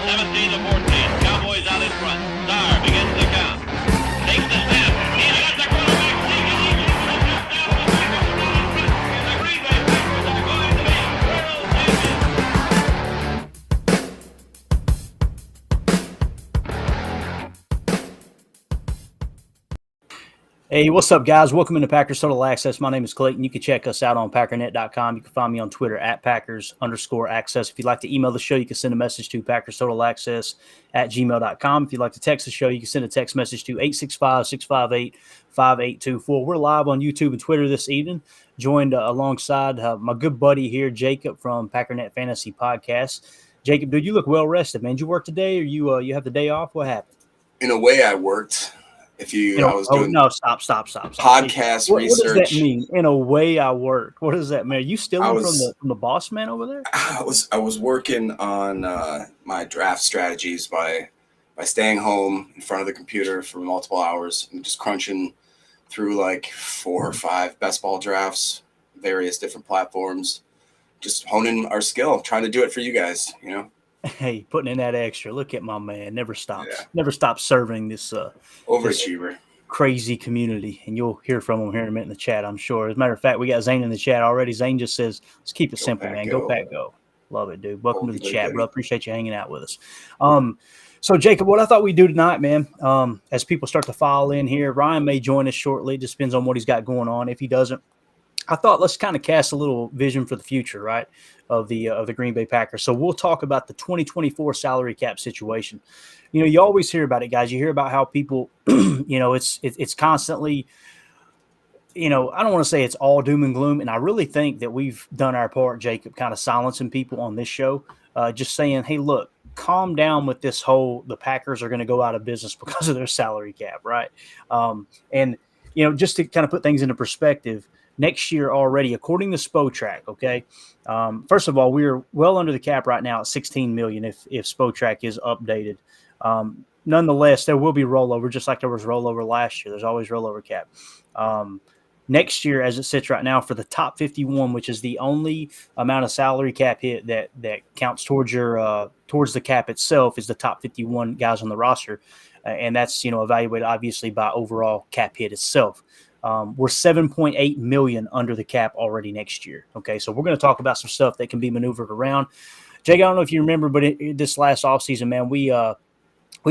17 to 14. Cowboys out in front. Starr begins the count. Takes the snap. He's got the quarterback sneaking. He gets the touchdown. The Packers are now in front. And the Green Bay Packers are going to be world champions. Hey, what's up, guys? Welcome into Packers Total Access. My name is Clayton. You can check us out on packernet.com. You can find me on Twitter at Packers_access. If you'd like to email the show, you can send a message to PackersTotalAccess@gmail.com. If you'd like to text the show, you can send a text message to 865-658-5824. We're live on YouTube and Twitter this evening, joined alongside my good buddy here, Jacob from Packernet Fantasy Podcast. Jacob, dude, you look well rested, man. Did you work today, or you have the day off? What happened? In a way, I worked. If you, I was doing stop. podcast what research. What does that mean? In a way, I work. What does that mean? Are you stealing from the boss man over there? I was working on my draft strategies by staying home in front of the computer for multiple hours and just crunching through like 4 or 5 best ball drafts, various different platforms, just honing our skill, trying to do it for you guys, you know. Hey, putting in that extra. Look at my man. Never stops. Yeah. Never stops serving this overachiever. This crazy community. And you'll hear from him here in a minute in the chat, I'm sure. As a matter of fact, we got Zane in the chat already. Zane just says, let's keep it simple, man. Go Pack, go. Love it, dude. Welcome to the chat, bro. Appreciate you hanging out with us. So, Jacob, what I thought we'd do tonight, man, as people start to file in here, Ryan may join us shortly. It just depends on what he's got going on. If he doesn't, I thought let's kind of cast a little vision for the future, right, of the Green Bay Packers. So we'll talk about the 2024 salary cap situation. You know, you always hear about it, guys. You hear about how people, you know, it's constantly, you know, I don't want to say it's all doom and gloom. And I really think that we've done our part, Jacob, kind of silencing people on this show, just saying, hey, look, calm down with this whole the Packers are going to go out of business because of their salary cap, right? And, you know, just to kind of put things into perspective, next year already, according to Spotrac, okay, first of all, we're well under the cap right now at $16 million if Spotrac is updated. Nonetheless, there will be rollover, just like there was rollover last year. There's always rollover cap. Next year, as it sits right now, for the top 51, which is the only amount of salary cap hit that counts towards your towards the cap itself, is the top 51 guys on the roster, and that's, you know, evaluated obviously by overall cap hit itself. We're $7.8 million under the cap already next year. Okay, so we're going to talk about some stuff that can be maneuvered around. Jake, I don't know if you remember, but this last offseason, man, we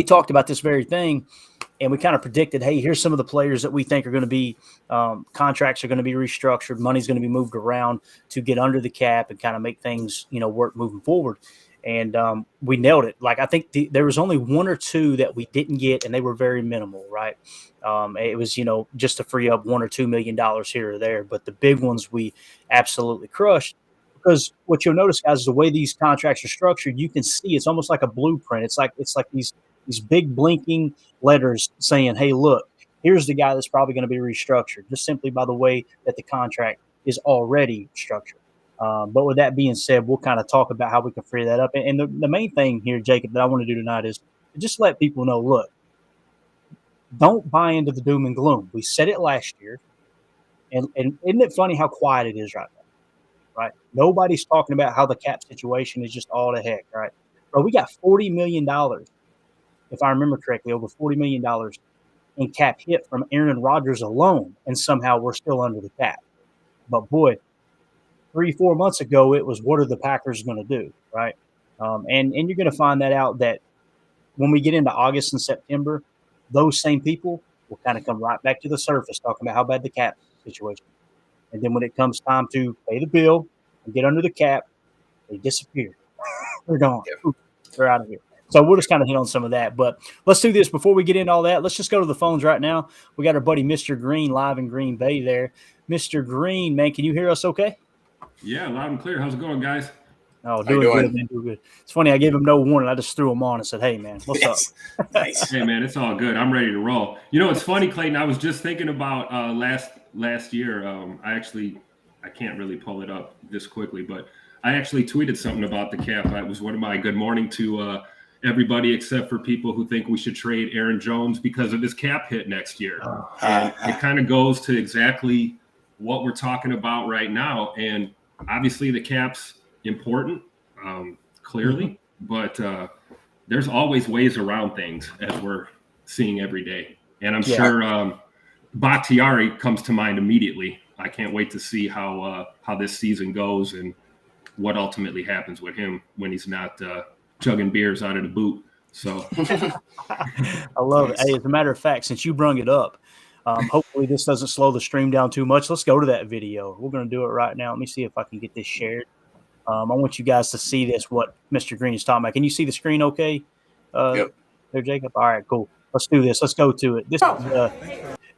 talked about this very thing, and we kind of predicted, hey, here's some of the players that we think are going to be contracts are going to be restructured, money's going to be moved around to get under the cap and kind of make things, you know, work moving forward. And we nailed it. Like, I think there was only 1 or 2 that we didn't get, and they were very minimal, right? It was, you know, just to free up $1 or $2 million here or there. But the big ones we absolutely crushed, because what you'll notice, guys, is the way these contracts are structured, you can see it's almost like a blueprint. It's like these big blinking letters saying, hey, look, here's the guy that's probably going to be restructured, just simply by the way that the contract is already structured. But with that being said, we'll kind of talk about how we can free that up. And the main thing here, Jacob, that I want to do tonight is just let people know, look, don't buy into the doom and gloom. We said it last year. And isn't it funny how quiet it is right now, right? Nobody's talking about how the cap situation is just all the heck, right? Bro, we got $40 million, if I remember correctly, over $40 million in cap hit from Aaron Rodgers alone, and somehow we're still under the cap. But, boy, 3-4 months ago, it was, what are the Packers going to do, right? And you're going to find that out that when we get into August and September, those same people will kind of come right back to the surface talking about how bad the cap situation is. And then when it comes time to pay the bill and get under the cap, they disappear. They're gone. They're out of here. So we'll just kind of hit on some of that. But let's do this. Before we get into all that, let's just go to the phones right now. We got our buddy Mr. Green live in Green Bay there. Mr. Green, man, can you hear us okay? Yeah, loud and clear. How's it going, guys? Oh, doing good, man. Doing good. It's funny. I gave him no warning. I just threw him on and said, hey, man, what's up? Nice. Hey, man, it's all good. I'm ready to roll. You know, it's funny, Clayton. I was just thinking about last year. I can't really pull it up this quickly, but I actually tweeted something about the cap. It was one of my good morning to everybody except for people who think we should trade Aaron Jones because of his cap hit next year. And it kind of goes to exactly what we're talking about right now. And obviously the cap's important, clearly, but there's always ways around things, as we're seeing every day. And I'm sure Bakhtiari comes to mind immediately. I can't wait to see how this season goes and what ultimately happens with him when he's not chugging beers out of the boot. So I love it. Hey, as a matter of fact, since you brung it up, hopefully this doesn't slow the stream down too much. Let's go to that video. We're going to do it right now. Let me see if I can get this shared. I want you guys to see this, what Mr. Green is talking about. Can you see the screen okay? Yep. There, Jacob? All right, cool. Let's do this. Let's go to it. This is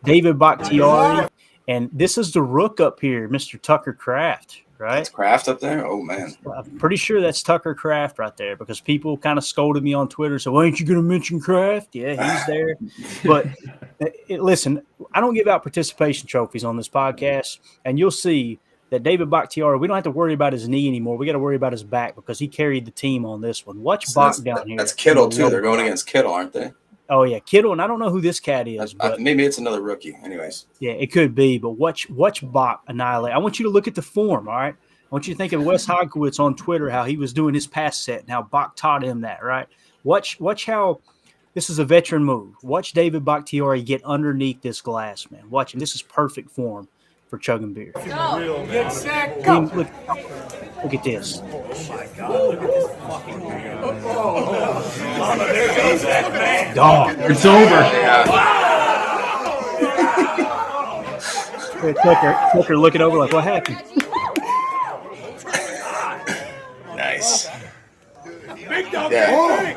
David Bakhtiari, and this is the rook up here, Mr. Tucker Kraft, right? That's Kraft up there? Oh, man. I'm pretty sure that's Tucker Kraft right there because people kind of scolded me on Twitter. So, why ain't you going to mention Kraft? Yeah, he's there. But listen, I don't give out participation trophies on this podcast, and you'll see that David Bakhtiari, we don't have to worry about his knee anymore. We got to worry about his back because he carried the team on this one. Watch Bach down here. That's Kittle, too. They're going against Kittle, aren't they? Oh, yeah, Kittle, and I don't know who this cat is. But maybe it's another rookie. Anyways. Yeah, it could be, but watch Bach annihilate. I want you to look at the form, all right? I want you to think of Wes Hodkiewicz on Twitter, how he was doing his pass set and how Bach taught him that, right? Watch how this is a veteran move. Watch David Bakhtiari get underneath this glass, man. Watch him. This is perfect form for chugging beer. Go. Get set. Go. Look at this. Oh, my God. Look at this fucking there goes that man. Dog. It's over. Tucker looking over like, what happened? Nice. Big dog. Yeah.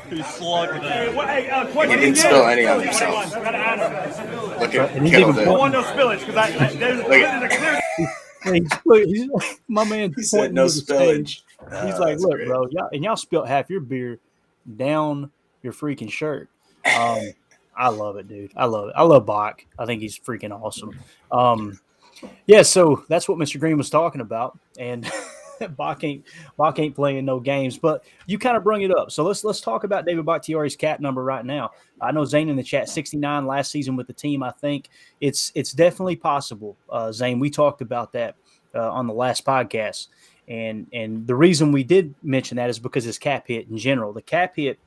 He slugged that. He didn't spill any on himself. Look at Kittle there. I want no spillage because there's a clear. My man. He said no spillage. He's like, look, great, bro, y'all spilled half your beer down your freaking shirt. I love it, dude. I love it. I love Bach. I think he's freaking awesome. Yeah, so that's what Mr. Green was talking about, and Bach ain't playing no games. But you kind of bring it up, so let's talk about David Bakhtiari's cap number right now. I know Zane in the chat, 69 last season with the team. I think it's definitely possible. Zane, we talked about that on the last podcast, and the reason we did mention that is because his cap hit in general. The cap hit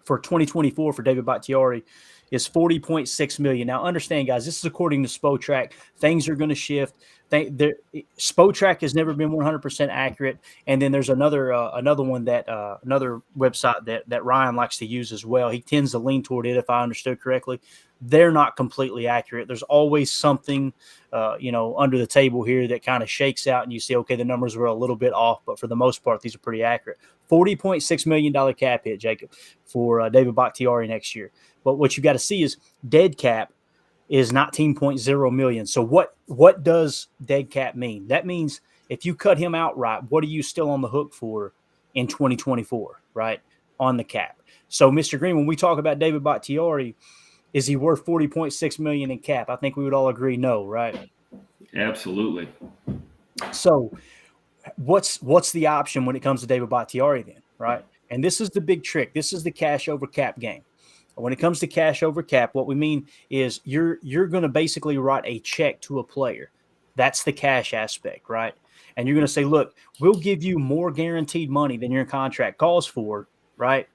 for 2024 for David Bakhtiari is $40.6 million. Now, understand, guys, this is according to Spotrac. Things are going to shift. Spotrac has never been 100% accurate, and then there's another one that another website that Ryan likes to use as well. He tends to lean toward it, if I understood correctly. They're not completely accurate. There's always something, under the table here that kind of shakes out, and you see, okay, the numbers were a little bit off, but for the most part, these are pretty accurate. $40.6 million cap hit, Jacob, for David Bakhtiari next year. But what you got to see is dead cap is $19.0 million. So what does dead cap mean? That means if you cut him outright, what are you still on the hook for in 2024, right, on the cap? So, Mr. Green, when we talk about David Bakhtiari, is he worth $40.6 million in cap? I think we would all agree no, right? Absolutely. So what's the option when it comes to David Bakhtiari then, right? And this is the big trick. This is the cash over cap game. When it comes to cash over cap, what we mean is you're going to basically write a check to a player. That's the cash aspect, right? And you're going to say, look, we'll give you more guaranteed money than your contract calls for, right,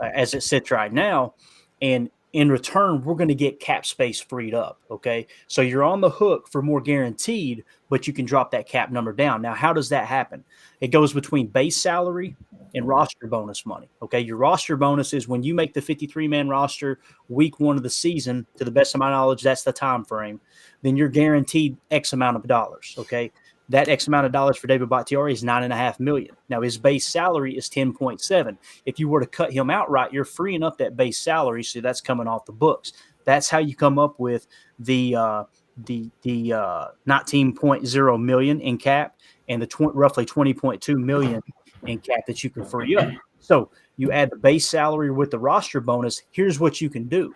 as it sits right now. And in return, we're going to get cap space freed up, okay? So you're on the hook for more guaranteed, but you can drop that cap number down. Now, how does that happen? It goes between base salary and roster bonus money, okay? Your roster bonus is when you make the 53-man roster week one of the season, to the best of my knowledge, that's the time frame, then you're guaranteed X amount of dollars, okay? That X amount of dollars for David Bakhtiari is $9.5 million. Now, his base salary is $10.7. If you were to cut him outright, you're freeing up that base salary, so that's coming off the books. That's how you come up with the $19.0 million in cap and the roughly $20.2 million in cap that you can free up. So you add the base salary with the roster bonus. Here's what you can do.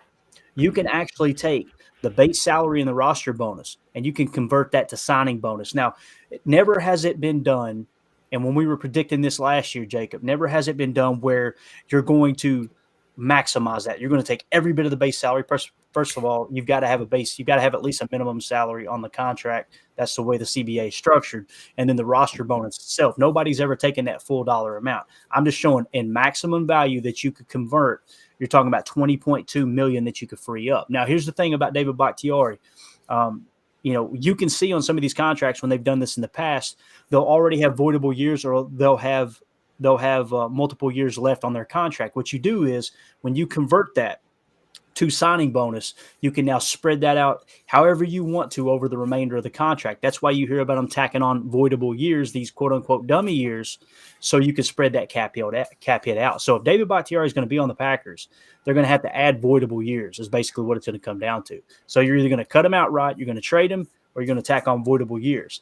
You can actually take the base salary and the roster bonus, and you can convert that to signing bonus. Now, never has it been done, and when we were predicting this last year, Jacob, never has it been done where you're going to maximize that. You're going to take every bit of the base salary first of all, you've got to have a base. You've got to have at least a minimum salary on the contract. That's the way the CBA is structured. And then the roster bonus itself. Nobody's ever taken that full dollar amount. I'm just showing in maximum value that you could convert. You're talking about $20.2 million that you could free up. Now, here's the thing about David Bakhtiari. You can see on some of these contracts when they've done this in the past, they'll already have voidable years, or they'll have multiple years left on their contract. What you do is when you convert that to signing bonus, you can now spread that out however you want to over the remainder of the contract. That's why you hear about them tacking on voidable years, these quote unquote dummy years, so you can spread that cap hit out. So if David Bakhtiari is going to be on the Packers, they're going to have to add voidable years is basically what it's going to come down to. So you're either going to cut him outright, you're going to trade him, or you're going to tack on voidable years.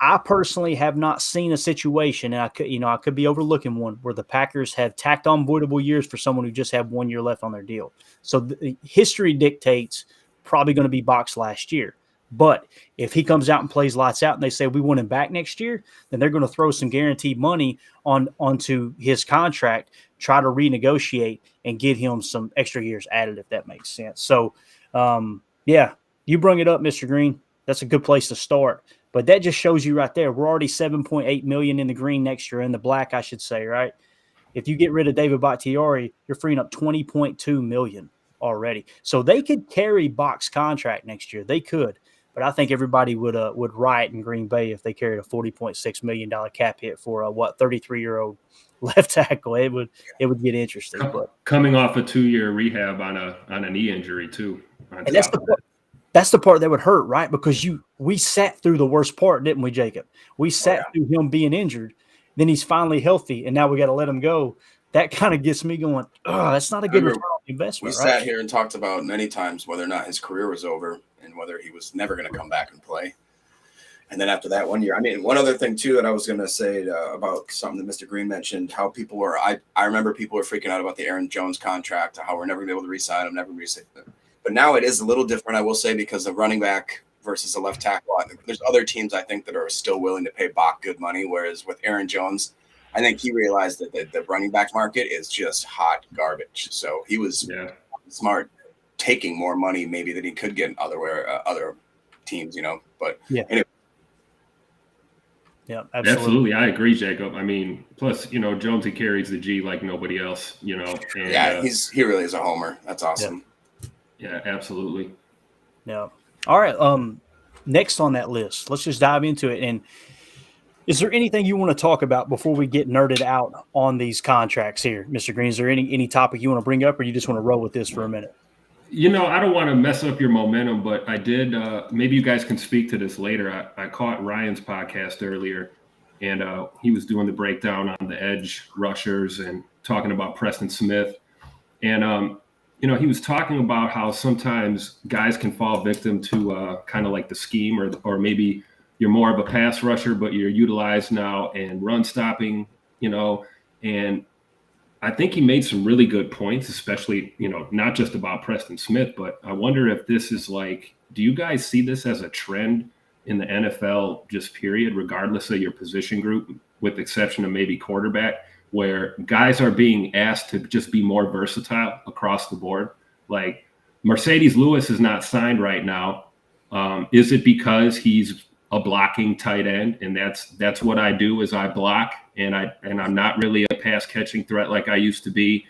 I personally have not seen a situation, and I could be overlooking one, where the Packers have tacked on voidable years for someone who just had 1 year left on their deal. So the history dictates probably going to be Box last year. But if he comes out and plays lights out and they say we want him back next year, then they're going to throw some guaranteed money onto his contract, try to renegotiate and get him some extra years added, if that makes sense. So, you bring it up, Mr. Green. That's a good place to start. But that just shows you right there, we're already $7.8 million in the green next year, in the black, I should say, right? If you get rid of David Bakhtiari, you're freeing up $20.2 million already. So they could carry Bach's contract next year. They could. But I think everybody would riot in Green Bay if they carried a $40.6 million cap hit for a 33-year-old left tackle. It would get interesting. But coming off a 2-year rehab on a knee injury too. And that's the part that would hurt, right? Because we sat through the worst part, didn't we, Jacob? We sat through him being injured. Then he's finally healthy, and now we got to let him go. That kind of gets me going, that's not a good return on investment, right? We sat here and talked about many times whether or not his career was over and whether he was never going to come back and play. And then after that 1 year, one other thing too that I was going to say about something that Mr. Green mentioned, how people were, I remember people were freaking out about the Aaron Jones contract, how we're never going to be able to re-sign him, never re-sign him. But now it is a little different, I will say, because the running back versus a left tackle. There's other teams, I think, that are still willing to pay Bach good money, whereas with Aaron Jones, I think he realized that the running back market is just hot garbage. So he was smart taking more money maybe than he could get other teams, But anyway. Yeah, absolutely. I agree, Jacob. Plus, Jonesy carries the G like nobody else, And, he really is a homer. That's awesome. Yeah, absolutely. Yeah. All right. Next on that list, let's just dive into it. And is there anything you want to talk about before we get nerded out on these contracts here, Mr. Green? Is there any topic you want to bring up, or you just want to roll with this for a minute? I don't want to mess up your momentum, but I did. Maybe you guys can speak to this later. I caught Ryan's podcast earlier, and he was doing the breakdown on the edge rushers and talking about Preston Smith. And, he was talking about how sometimes guys can fall victim to kind of like the scheme, or maybe you're more of a pass rusher, but you're utilized now and run stopping, and I think he made some really good points, especially, not just about Preston Smith, but I wonder if this is do you guys see this as a trend in the NFL, just period, regardless of your position group, with the exception of maybe quarterback, where guys are being asked to just be more versatile across the board? Like Mercedes Lewis is not signed right now. Is it because he's a blocking tight end, and that's what I do is I block, and I'm not really a pass catching threat like I used to be.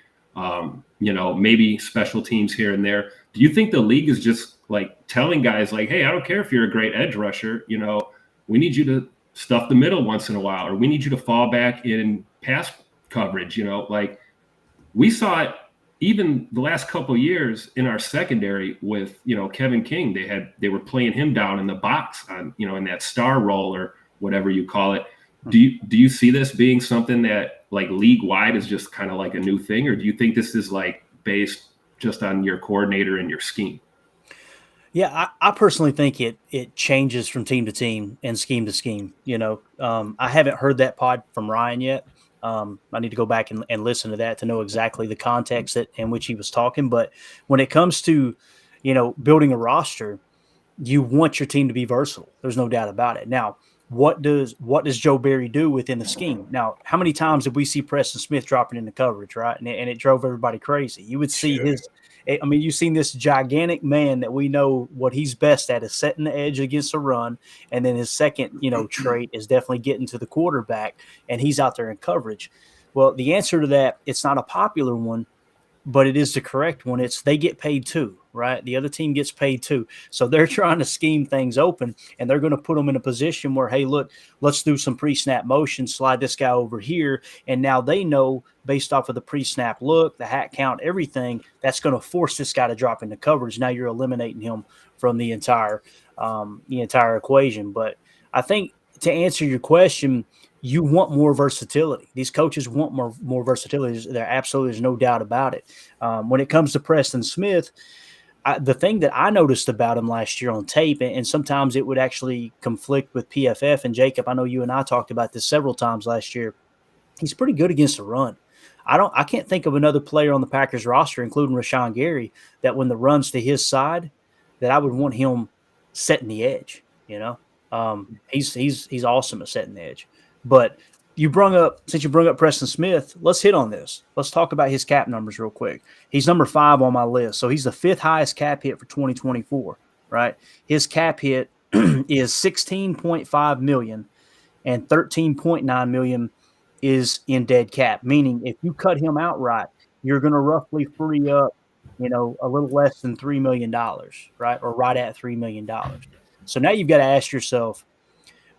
Maybe special teams here and there. Do you think the league is just telling guys hey, I don't care if you're a great edge rusher, we need you to stuff the middle once in a while, or we need you to fall back in pass coverage, we saw it even the last couple of years in our secondary with, Kevin King. They were playing him down in the box on, in that star role or whatever you call it. Do you see this being something that league wide is just kind of a new thing, or do you think this is based just on your coordinator and your scheme? Yeah, I personally think it changes from team to team and scheme to scheme. I haven't heard that pod from Ryan yet. I need to go back and listen to that to know exactly the context in which he was talking. But when it comes to, building a roster, you want your team to be versatile. There's no doubt about it. Now, what does Joe Barry do within the scheme? Now, how many times did we see Preston Smith dropping into coverage, right? And it drove everybody crazy. You would see I mean, you've seen this gigantic man that we know what he's best at is setting the edge against a run. And then his second, trait is definitely getting to the quarterback, and he's out there in coverage. Well, the answer to that, it's not a popular one, but it is the correct one. It's they get paid too, right? The other team gets paid too. So they're trying to scheme things open, and they're going to put them in a position where, hey, look, let's do some pre-snap motion, slide this guy over here. And now they know based off of the pre-snap look, the hat count, everything, that's going to force this guy to drop into coverage. Now you're eliminating him from the entire equation. But I think to answer your question, you want more versatility. These coaches want more versatility. There's no doubt about it. When it comes to Preston Smith, the thing that I noticed about him last year on tape, and sometimes it would actually conflict with PFF, and Jacob, I know you and I talked about this several times last year, he's pretty good against the run. I can't think of another player on the Packers roster, including Rashawn Gary, that when the run's to his side, that I would want him setting the edge. He's awesome at setting the edge. But since you brought up Preston Smith, let's hit on this. Let's talk about his cap numbers real quick. He's number 5 on my list. So he's the 5th highest cap hit for 2024, right? His cap hit is $16.5 million, and $13.9 million is in dead cap, meaning if you cut him outright, you're going to roughly free up, a little less than $3 million, right? Or right at $3 million. So now you've got to ask yourself,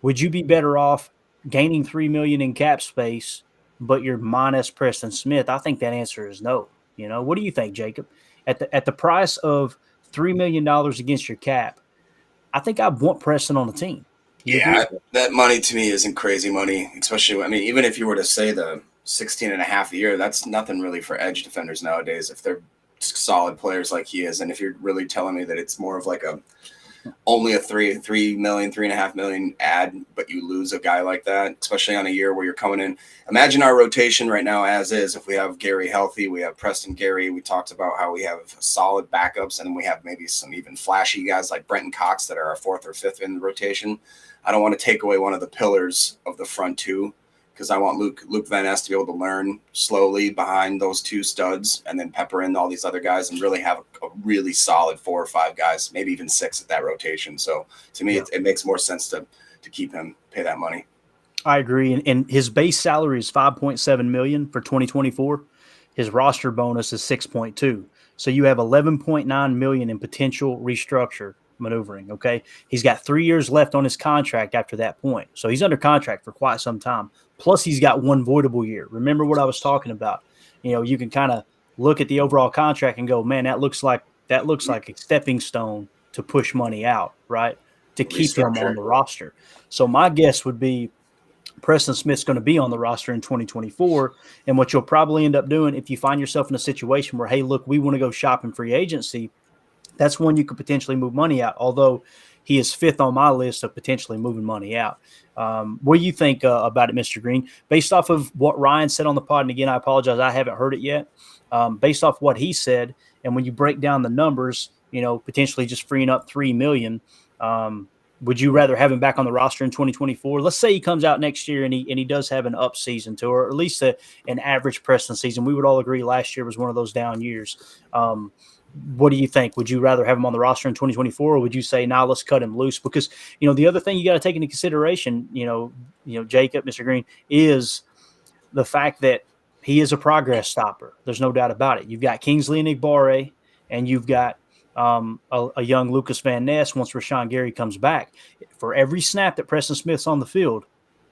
would you be better off gaining $3 million in cap space, but you're minus Preston Smith? I think that answer is no. What do you think, Jacob? At the price of $3 million against your cap, I think I want Preston on the team. That money to me isn't crazy money, especially, even if you were to say the 16 and a half a year, that's nothing really for edge defenders nowadays if they're solid players like he is. And if you're really telling me that it's more of like only a $3.5 million ad, but you lose a guy like that, especially on a year where you're coming in. Imagine our rotation right now as is. If we have Gary healthy, we have Preston Gary. We talked about how we have solid backups, and then we have maybe some even flashy guys like Brenton Cox that are our 4th or 5th in the rotation. I don't want to take away one of the pillars of the front two, because I want Luke Van Ness to be able to learn slowly behind those 2 studs and then pepper in all these other guys and really have a really solid 4 or 5 guys, maybe even 6 at that rotation. So to me, it makes more sense to keep him, pay that money. I agree. And his base salary is $5.7 million for 2024. His roster bonus is 6.2. So you have $11.9 million in potential restructure maneuvering. Okay. He's got 3 years left on his contract after that point. So he's under contract for quite some time. Plus he's got 1 voidable year. Remember what I was talking about? You can kind of look at the overall contract and go, man, that looks like a stepping stone to push money out, right? To keep him on the roster. So my guess would be Preston Smith's going to be on the roster in 2024. And what you'll probably end up doing if you find yourself in a situation where, hey, look, we want to go shop in free agency, that's when you could potentially move money out, although he is 5th on my list of potentially moving money out. What do you think about it, Mr. Green? Based off of what Ryan said on the pod, and again, I apologize, I haven't heard it yet. Based off what he said, and when you break down the numbers, potentially just freeing up $3 million, would you rather have him back on the roster in 2024? Let's say he comes out next year and he does have an up season too, or at least an average Preston season. We would all agree last year was one of those down years. What do you think? Would you rather have him on the roster in 2024, or would you say, nah, let's cut him loose? Because, the other thing you got to take into consideration, Jacob, Mr. Green, is the fact that he is a progress stopper. There's no doubt about it. You've got Kingsley Enagbare, and you've got a young Lucas Van Ness once Rashawn Gary comes back. For every snap that Preston Smith's on the field,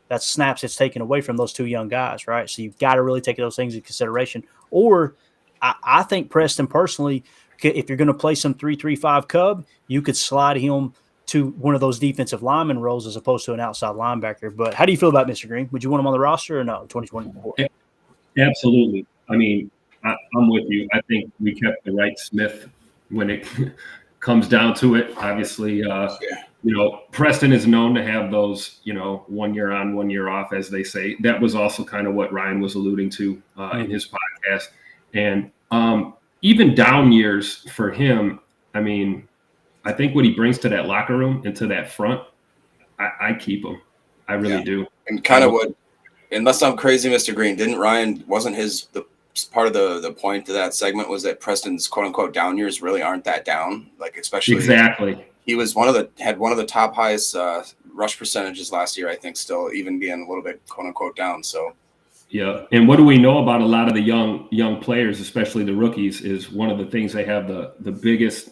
that's snaps that's taken away from those 2 young guys, right? So you've got to really take those things into consideration. Or I think Preston personally, if you're going to play some 3-3-5 Cub, you could slide him to one of those defensive lineman roles as opposed to an outside linebacker. But how do you feel about Mr. Green? Would you want him on the roster or no, 2024? Absolutely. I'm with you. I think we kept the right Smith when it comes down to it. Obviously, Preston is known to have those, 1 year on, 1 year off, as they say. That was also kind of what Ryan was alluding to in his podcast. And even down years for him, I think what he brings to that locker room and to that front, I keep him. I really do. And kind of what, unless I'm crazy, Mr. Green, wasn't part of the point of that segment was that Preston's quote unquote down years really aren't that down. Like especially Exactly. he was had one of the top highest rush percentages last year, I think, still even being a little bit quote unquote down. So yeah. And what do we know about a lot of the young players, especially the rookies, is one of the things they have the biggest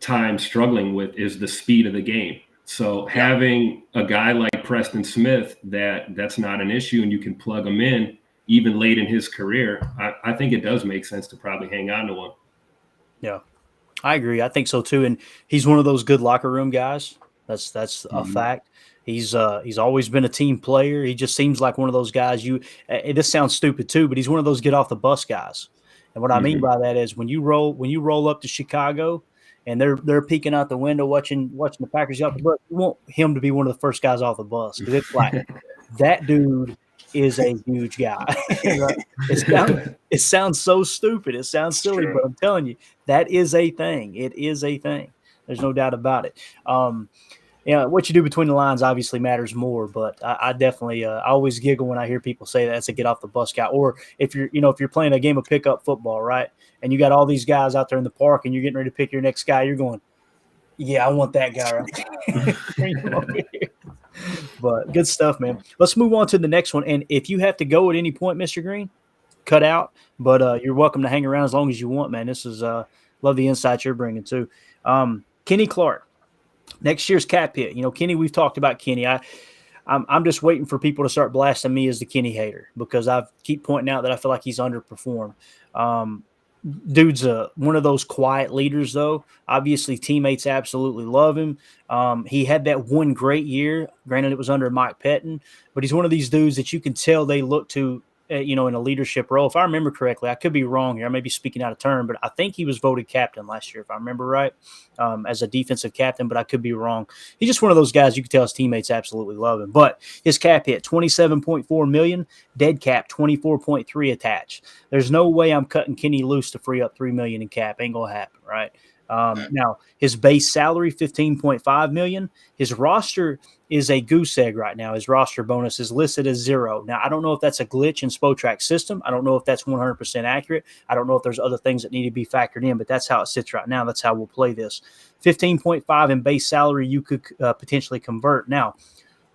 time struggling with is the speed of the game. So having a guy like Preston Smith that's not an issue and you can plug him in even late in his career, I think it does make sense to probably hang on to him. Yeah, I agree. I think so too. And he's one of those good locker room guys. That's a fact. He's always been a team player. He just seems like one of those guys. This sounds stupid too, but he's one of those get off the bus guys. And what I mean by that is when you roll up to Chicago and they're peeking out the window watching the Packers out the bus, you want him to be one of the first guys off the bus because it's like that dude is a huge guy. It sounds so stupid. It sounds silly, but I'm telling you, that is a thing. It is a thing. There's no doubt about it. What you do between the lines obviously matters more, but I definitely I always giggle when I hear people say that's a get off the bus guy. Or if you're playing a game of pickup football, right, and you got all these guys out there in the park and you're getting ready to pick your next guy, you're going, yeah, I want that guy right there. But good stuff, man. Let's move on to the next one. And if you have to go at any point, Mr. Green, cut out. But you're welcome to hang around as long as you want, man. This is love the insights you're bringing too. Kenny Clark, next year's cap hit. Kenny, we've talked about Kenny. I'm just waiting for people to start blasting me as the Kenny hater because I keep pointing out that I feel like he's underperformed. Dude's one of those quiet leaders, though. Obviously, teammates absolutely love him. He had that one great year. Granted, it was under Mike Pettin, but he's one of these dudes that you can tell they look to, in a leadership role. If I remember correctly, I could be wrong here. I may be speaking out of turn, but I think he was voted captain last year, if I remember right, as a defensive captain, but I could be wrong. He's just one of those guys you can tell his teammates absolutely love him. But his cap hit, $27.4 million, dead cap, 24.3 attached. There's no way I'm cutting Kenny loose to free up $3 million in cap. Ain't going to happen, right? Now, his base salary, $15.5 million. His roster is a goose egg right now. His roster bonus is listed as 0. Now, I don't know if that's a glitch in Spotrac's system. I don't know if that's 100% accurate. I don't know if there's other things that need to be factored in, but that's how it sits right now. That's how we'll play this. 15.5 in base salary you could potentially convert. Now,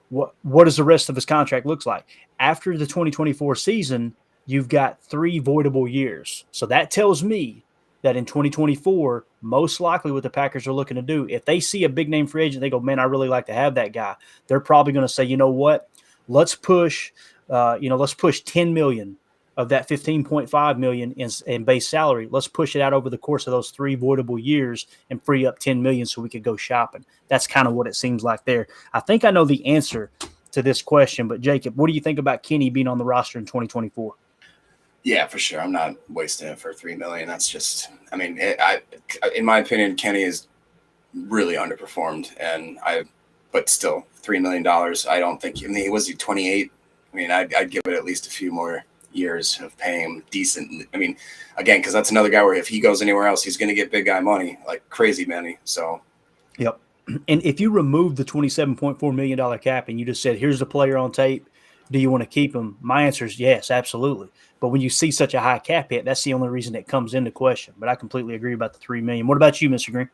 what does the rest of his contract looks like? After the 2024 season, you've got 3 voidable years. So that tells me that in 2024, most likely what the Packers are looking to do, if they see a big name free agent, they go, man, I really like to have that guy. They're probably going to say, you know what, let's push $10 million of that $15.5 million in base salary. Let's push it out over the course of those 3 voidable years and free up $10 million so we could go shopping. That's kind of what it seems like there. I think I know the answer to this question, but Jacob, what do you think about Kenny being on the roster in 2024? Yeah, for sure. I'm not wasting it for $3 million. That's just, in my opinion, Kenny is really underperformed, but still $3 million. I don't think. Was he 28? I'd give it at least a few more years of paying him decent. Again, because that's another guy where if he goes anywhere else, he's going to get big guy money, like crazy money. So, yep. And if you remove the $27.4 million cap and you just said, here's the player on tape, do you want to keep him? My answer is yes, absolutely. But when you see such a high cap hit, that's the only reason it comes into question. But I completely agree about the $3 million. What about you, Mr. Green?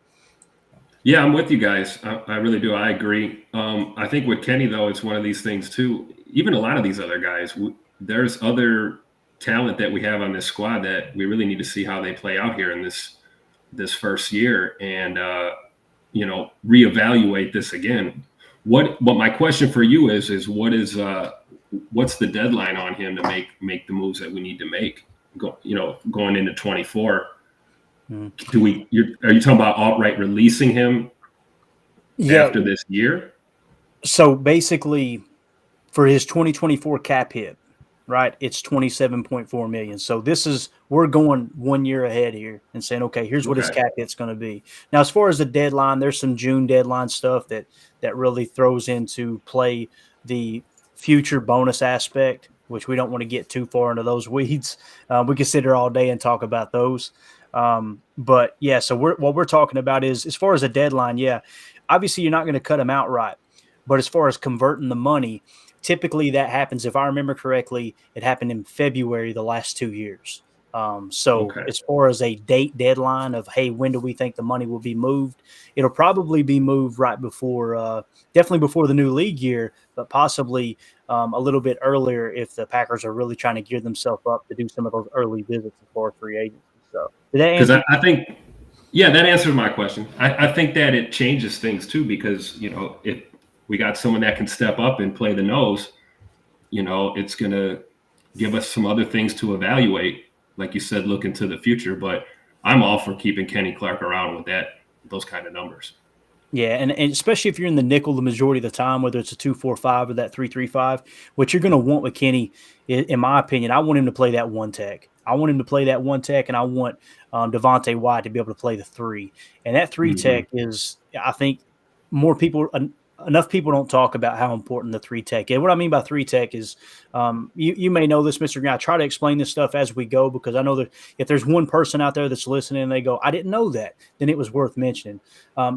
Yeah, I'm with you guys. I really do. I agree. I think with Kenny, though, it's one of these things, too. Even a lot of these other guys, there's other talent that we have on this squad that we really need to see how they play out here in this first year and, reevaluate this again. What my question for you is what's the deadline on him to make the moves that we need to make going into 24? Are you talking about outright releasing him after this year? So basically for his 2024 cap hit, right, it's $27.4 million. So we're going 1 year ahead here and saying, okay, here's what his cap hit's going to be. Now, as far as the deadline, there's some June deadline stuff that really throws into play the future bonus aspect, which we don't want to get too far into those weeds. We can sit here all day and talk about those. But yeah, so what we're talking about is as far as a deadline, yeah, obviously you're not going to cut him outright, but as far as converting the money, typically that happens. If I remember correctly, it happened in February the last 2 years. So Okay. as far as a date deadline of, hey, when do we think the money will be moved? It'll probably be moved right before, definitely before the new league year, but possibly a little bit earlier if the Packers are really trying to gear themselves up to do some of those early visits as far as free agency. So did that Because answer? I think, yeah, that answers my question. I think that it changes things too, because, if we got someone that can step up and play the nose, it's going to give us some other things to evaluate. Like you said, look into the future, but I'm all for keeping Kenny Clark around with those kind of numbers. Yeah, and especially if you're in the nickel the majority of the time, whether it's a 2-4-5 or that 3-3-5, what you're going to want with Kenny, in my opinion, I want him to play that one tech. I want him to play that one tech, and I want Devontae White to be able to play the three. And that three Mhm. tech is, I think, more people. Enough people don't talk about how important the three tech is. What I mean by three tech is, you may know this, Mr. Green. I try to explain this stuff as we go because I know that if there's one person out there that's listening and they go, I didn't know that, then it was worth mentioning.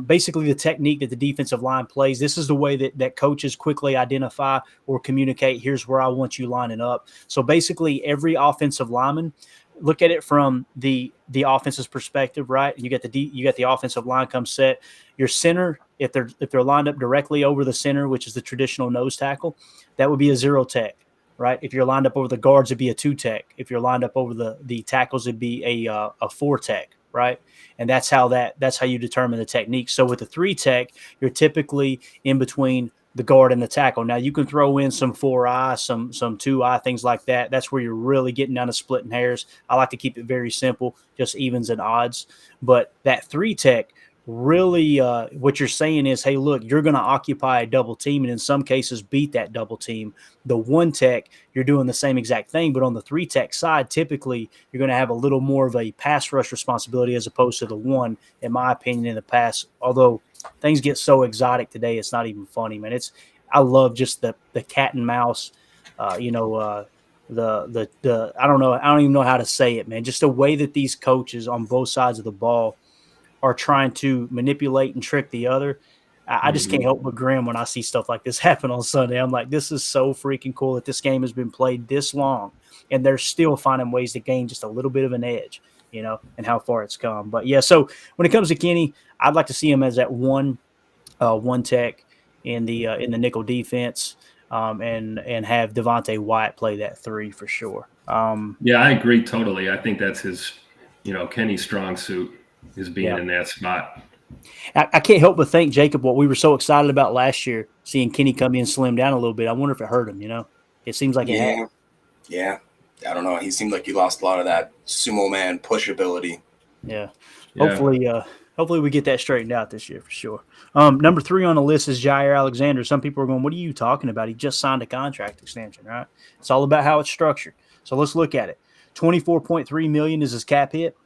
Basically, the technique that the defensive line plays, this is the way that coaches quickly identify or communicate, here's where I want you lining up. So basically, every offensive lineman, look at it from the offense's perspective, right? You got the offensive line come set. Your center, if they're lined up directly over the center, which is the traditional nose tackle, that would be a zero tech, right? If you're lined up over the guards, it'd be a two tech. If you're lined up over the tackles, it'd be a four tech, right? And that's how you determine the technique. So with the three tech, you're typically in between the guard and the tackle. Now you can throw in some 4-eye, some 2-eye, things like that. That's where you're really getting down to splitting hairs. I like to keep it very simple, just evens and odds. But that three tech really, what you're saying is, hey, look, you're going to occupy a double team, and in some cases beat that double team. The one tech, you're doing the same exact thing, but on the three tech side, typically you're going to have a little more of a pass rush responsibility as opposed to the one, in my opinion, in the pass. Although things get so exotic today, it's not even funny, man. I love just the cat and mouse, the I don't even know how to say it, man. Just the way that these coaches on both sides of the ball are trying to manipulate and trick the other. I just can't Mhm. help but grin when I see stuff like this happen on Sunday. I'm like, this is so freaking cool that this game has been played this long, and they're still finding ways to gain just a little bit of an edge, and how far it's come. But yeah, so when it comes to Kenny, I'd like to see him as that one tech in the nickel defense, and have Devontae White play that three for sure. Yeah, I agree totally. I think that's his, Kenny's strong suit is being Yeah. in that spot. I can't help but think, Jacob, what we were so excited about last year, seeing Kenny come in slim down a little bit. I wonder if it hurt him. It seems like it had. Yeah. I don't know. He seemed like he lost a lot of that sumo man push ability. Yeah. Yeah. Hopefully we get that straightened out this year for sure. Number 3 on the list is Jaire Alexander. Some people are going, what are you talking about? He just signed a contract extension, right? It's all about how it's structured. So let's look at it. $24.3 million is his cap hit.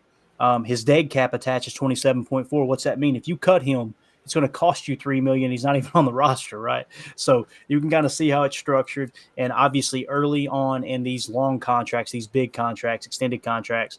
His dead cap attaches 27.4. What's that mean? If you cut him, it's going to cost you $3 million. He's not even on the roster, right? So you can kind of see how it's structured. And obviously, early on in these long contracts, these big contracts, extended contracts,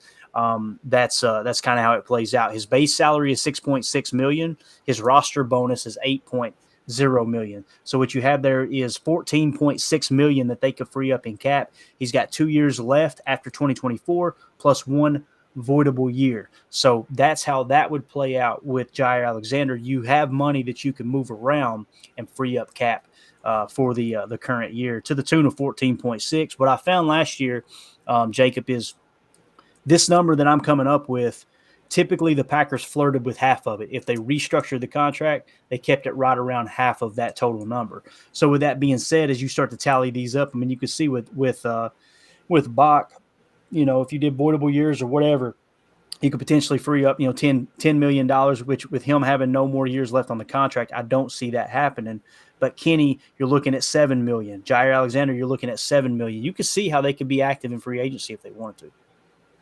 that's kind of how it plays out. His base salary is $6.6 million. His roster bonus is $8.0 million. So what you have there is $14.6 million that they could free up in cap. He's got 2 years left after 2024, plus one voidable year. So that's how that would play out with Jaire Alexander. You have money that you can move around and free up cap for the current year to the tune of 14.6. What I found last year, Jacob, is this number that I'm coming up with. Typically, the Packers flirted with half of it. If they restructured the contract, they kept it right around half of that total number. So, with that being said, as you start to tally these up, I mean, you can see with Bach, if you did voidable years or whatever, you could potentially free up, $10 million, which with him having no more years left on the contract, I don't see that happening. But Kenny, you're looking at $7 million. Jaire Alexander, you're looking at $7 million. You could see how they could be active in free agency if they wanted to.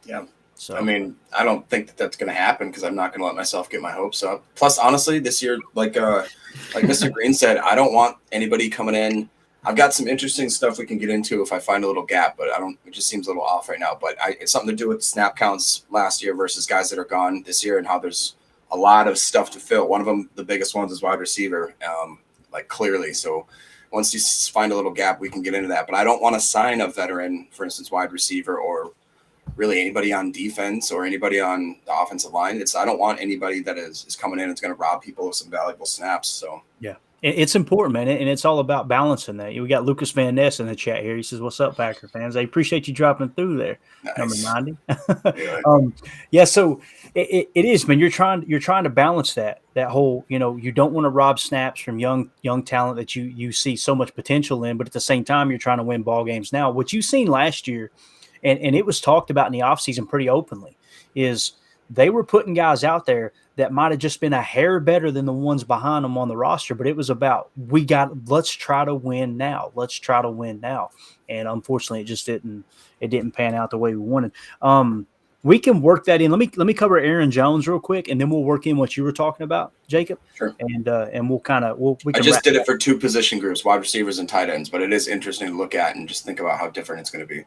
Yeah. So I mean, I don't think that's going to happen because I'm not going to let myself get my hopes up. Plus, honestly, this year, like Mr. Green said, I don't want anybody coming in. I've got some interesting stuff we can get into if I find a little gap, but it just seems a little off right now. But it's something to do with snap counts last year versus guys that are gone this year and how there's a lot of stuff to fill. One of them, the biggest ones, is wide receiver, clearly. So once you find a little gap, we can get into that. But I don't want to sign a veteran, for instance, wide receiver or really anybody on defense or anybody on the offensive line. I don't want anybody that is coming in and is going to rob people of some valuable snaps. So Yeah. It's important, man, and it's all about balancing that. We got Lucas Van Ness in the chat here. He says, "What's up, Packer fans? I appreciate you dropping through there." nice. Number 90. Yeah. So it is, man. You're trying to balance that whole. You don't want to rob snaps from young talent that you see so much potential in, but at the same time, you're trying to win ball games. Now, what you've seen last year, and it was talked about in the offseason pretty openly, is they were putting guys out there that might have just been a hair better than the ones behind them on the roster, but it was about let's try to win now. Let's try to win now. And unfortunately, it didn't pan out the way we wanted. We can work that in. Let me cover Aaron Jones real quick, and then we'll work in what you were talking about, Jacob. Sure. And we'll we I can just did it for two position groups, wide receivers and tight ends, but it is interesting to look at and just think about how different it's going to be.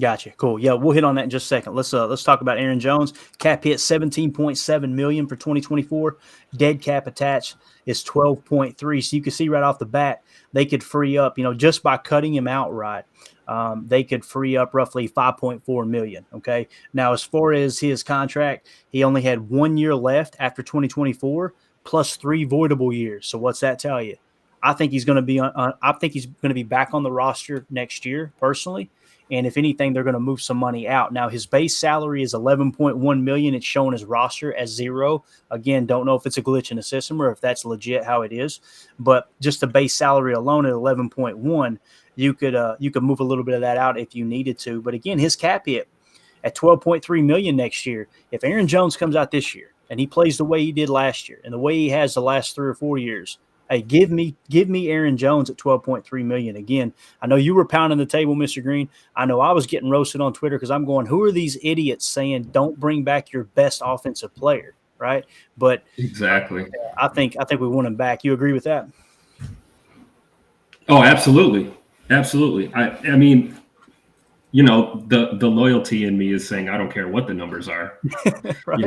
Gotcha. Cool. Yeah, we'll hit on that in just a second. Let's talk about Aaron Jones. Cap hit $17.7 million for 2024. Dead cap attached is 12.3. So you can see right off the bat they could free up, just by cutting him outright, they could free up roughly $5.4 million. Okay. Now, as far as his contract, he only had 1 year left after 2024 plus 3 voidable years. So what's that tell you? I think he's going to be I think he's going to be back on the roster next year, personally. And if anything, they're going to move some money out. Now, his base salary is $11.1 million. It's shown his roster as 0. Again, don't know if it's a glitch in the system or if that's legit how it is. But just the base salary alone at 11.1, you could move a little bit of that out if you needed to. But again, his cap hit at $12.3 million next year. If Aaron Jones comes out this year and he plays the way he did last year and the way he has the last 3 or 4 years, hey, give me Aaron Jones at $12.3 million. Again, I know you were pounding the table, Mr. Green. I know I was getting roasted on Twitter because I'm going, who are these idiots saying don't bring back your best offensive player, right? But exactly, I think we want him back. You agree with that? Oh, absolutely. I mean, the loyalty in me is saying I don't care what the numbers are. Right.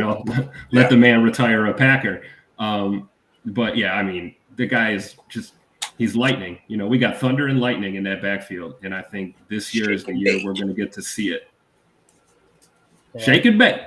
Let the man retire a Packer. But yeah, I mean, the guy is he's lightning. We got thunder and lightning in that backfield. And I think this year is the year we're going to get to see it. Yeah. Shake and bake.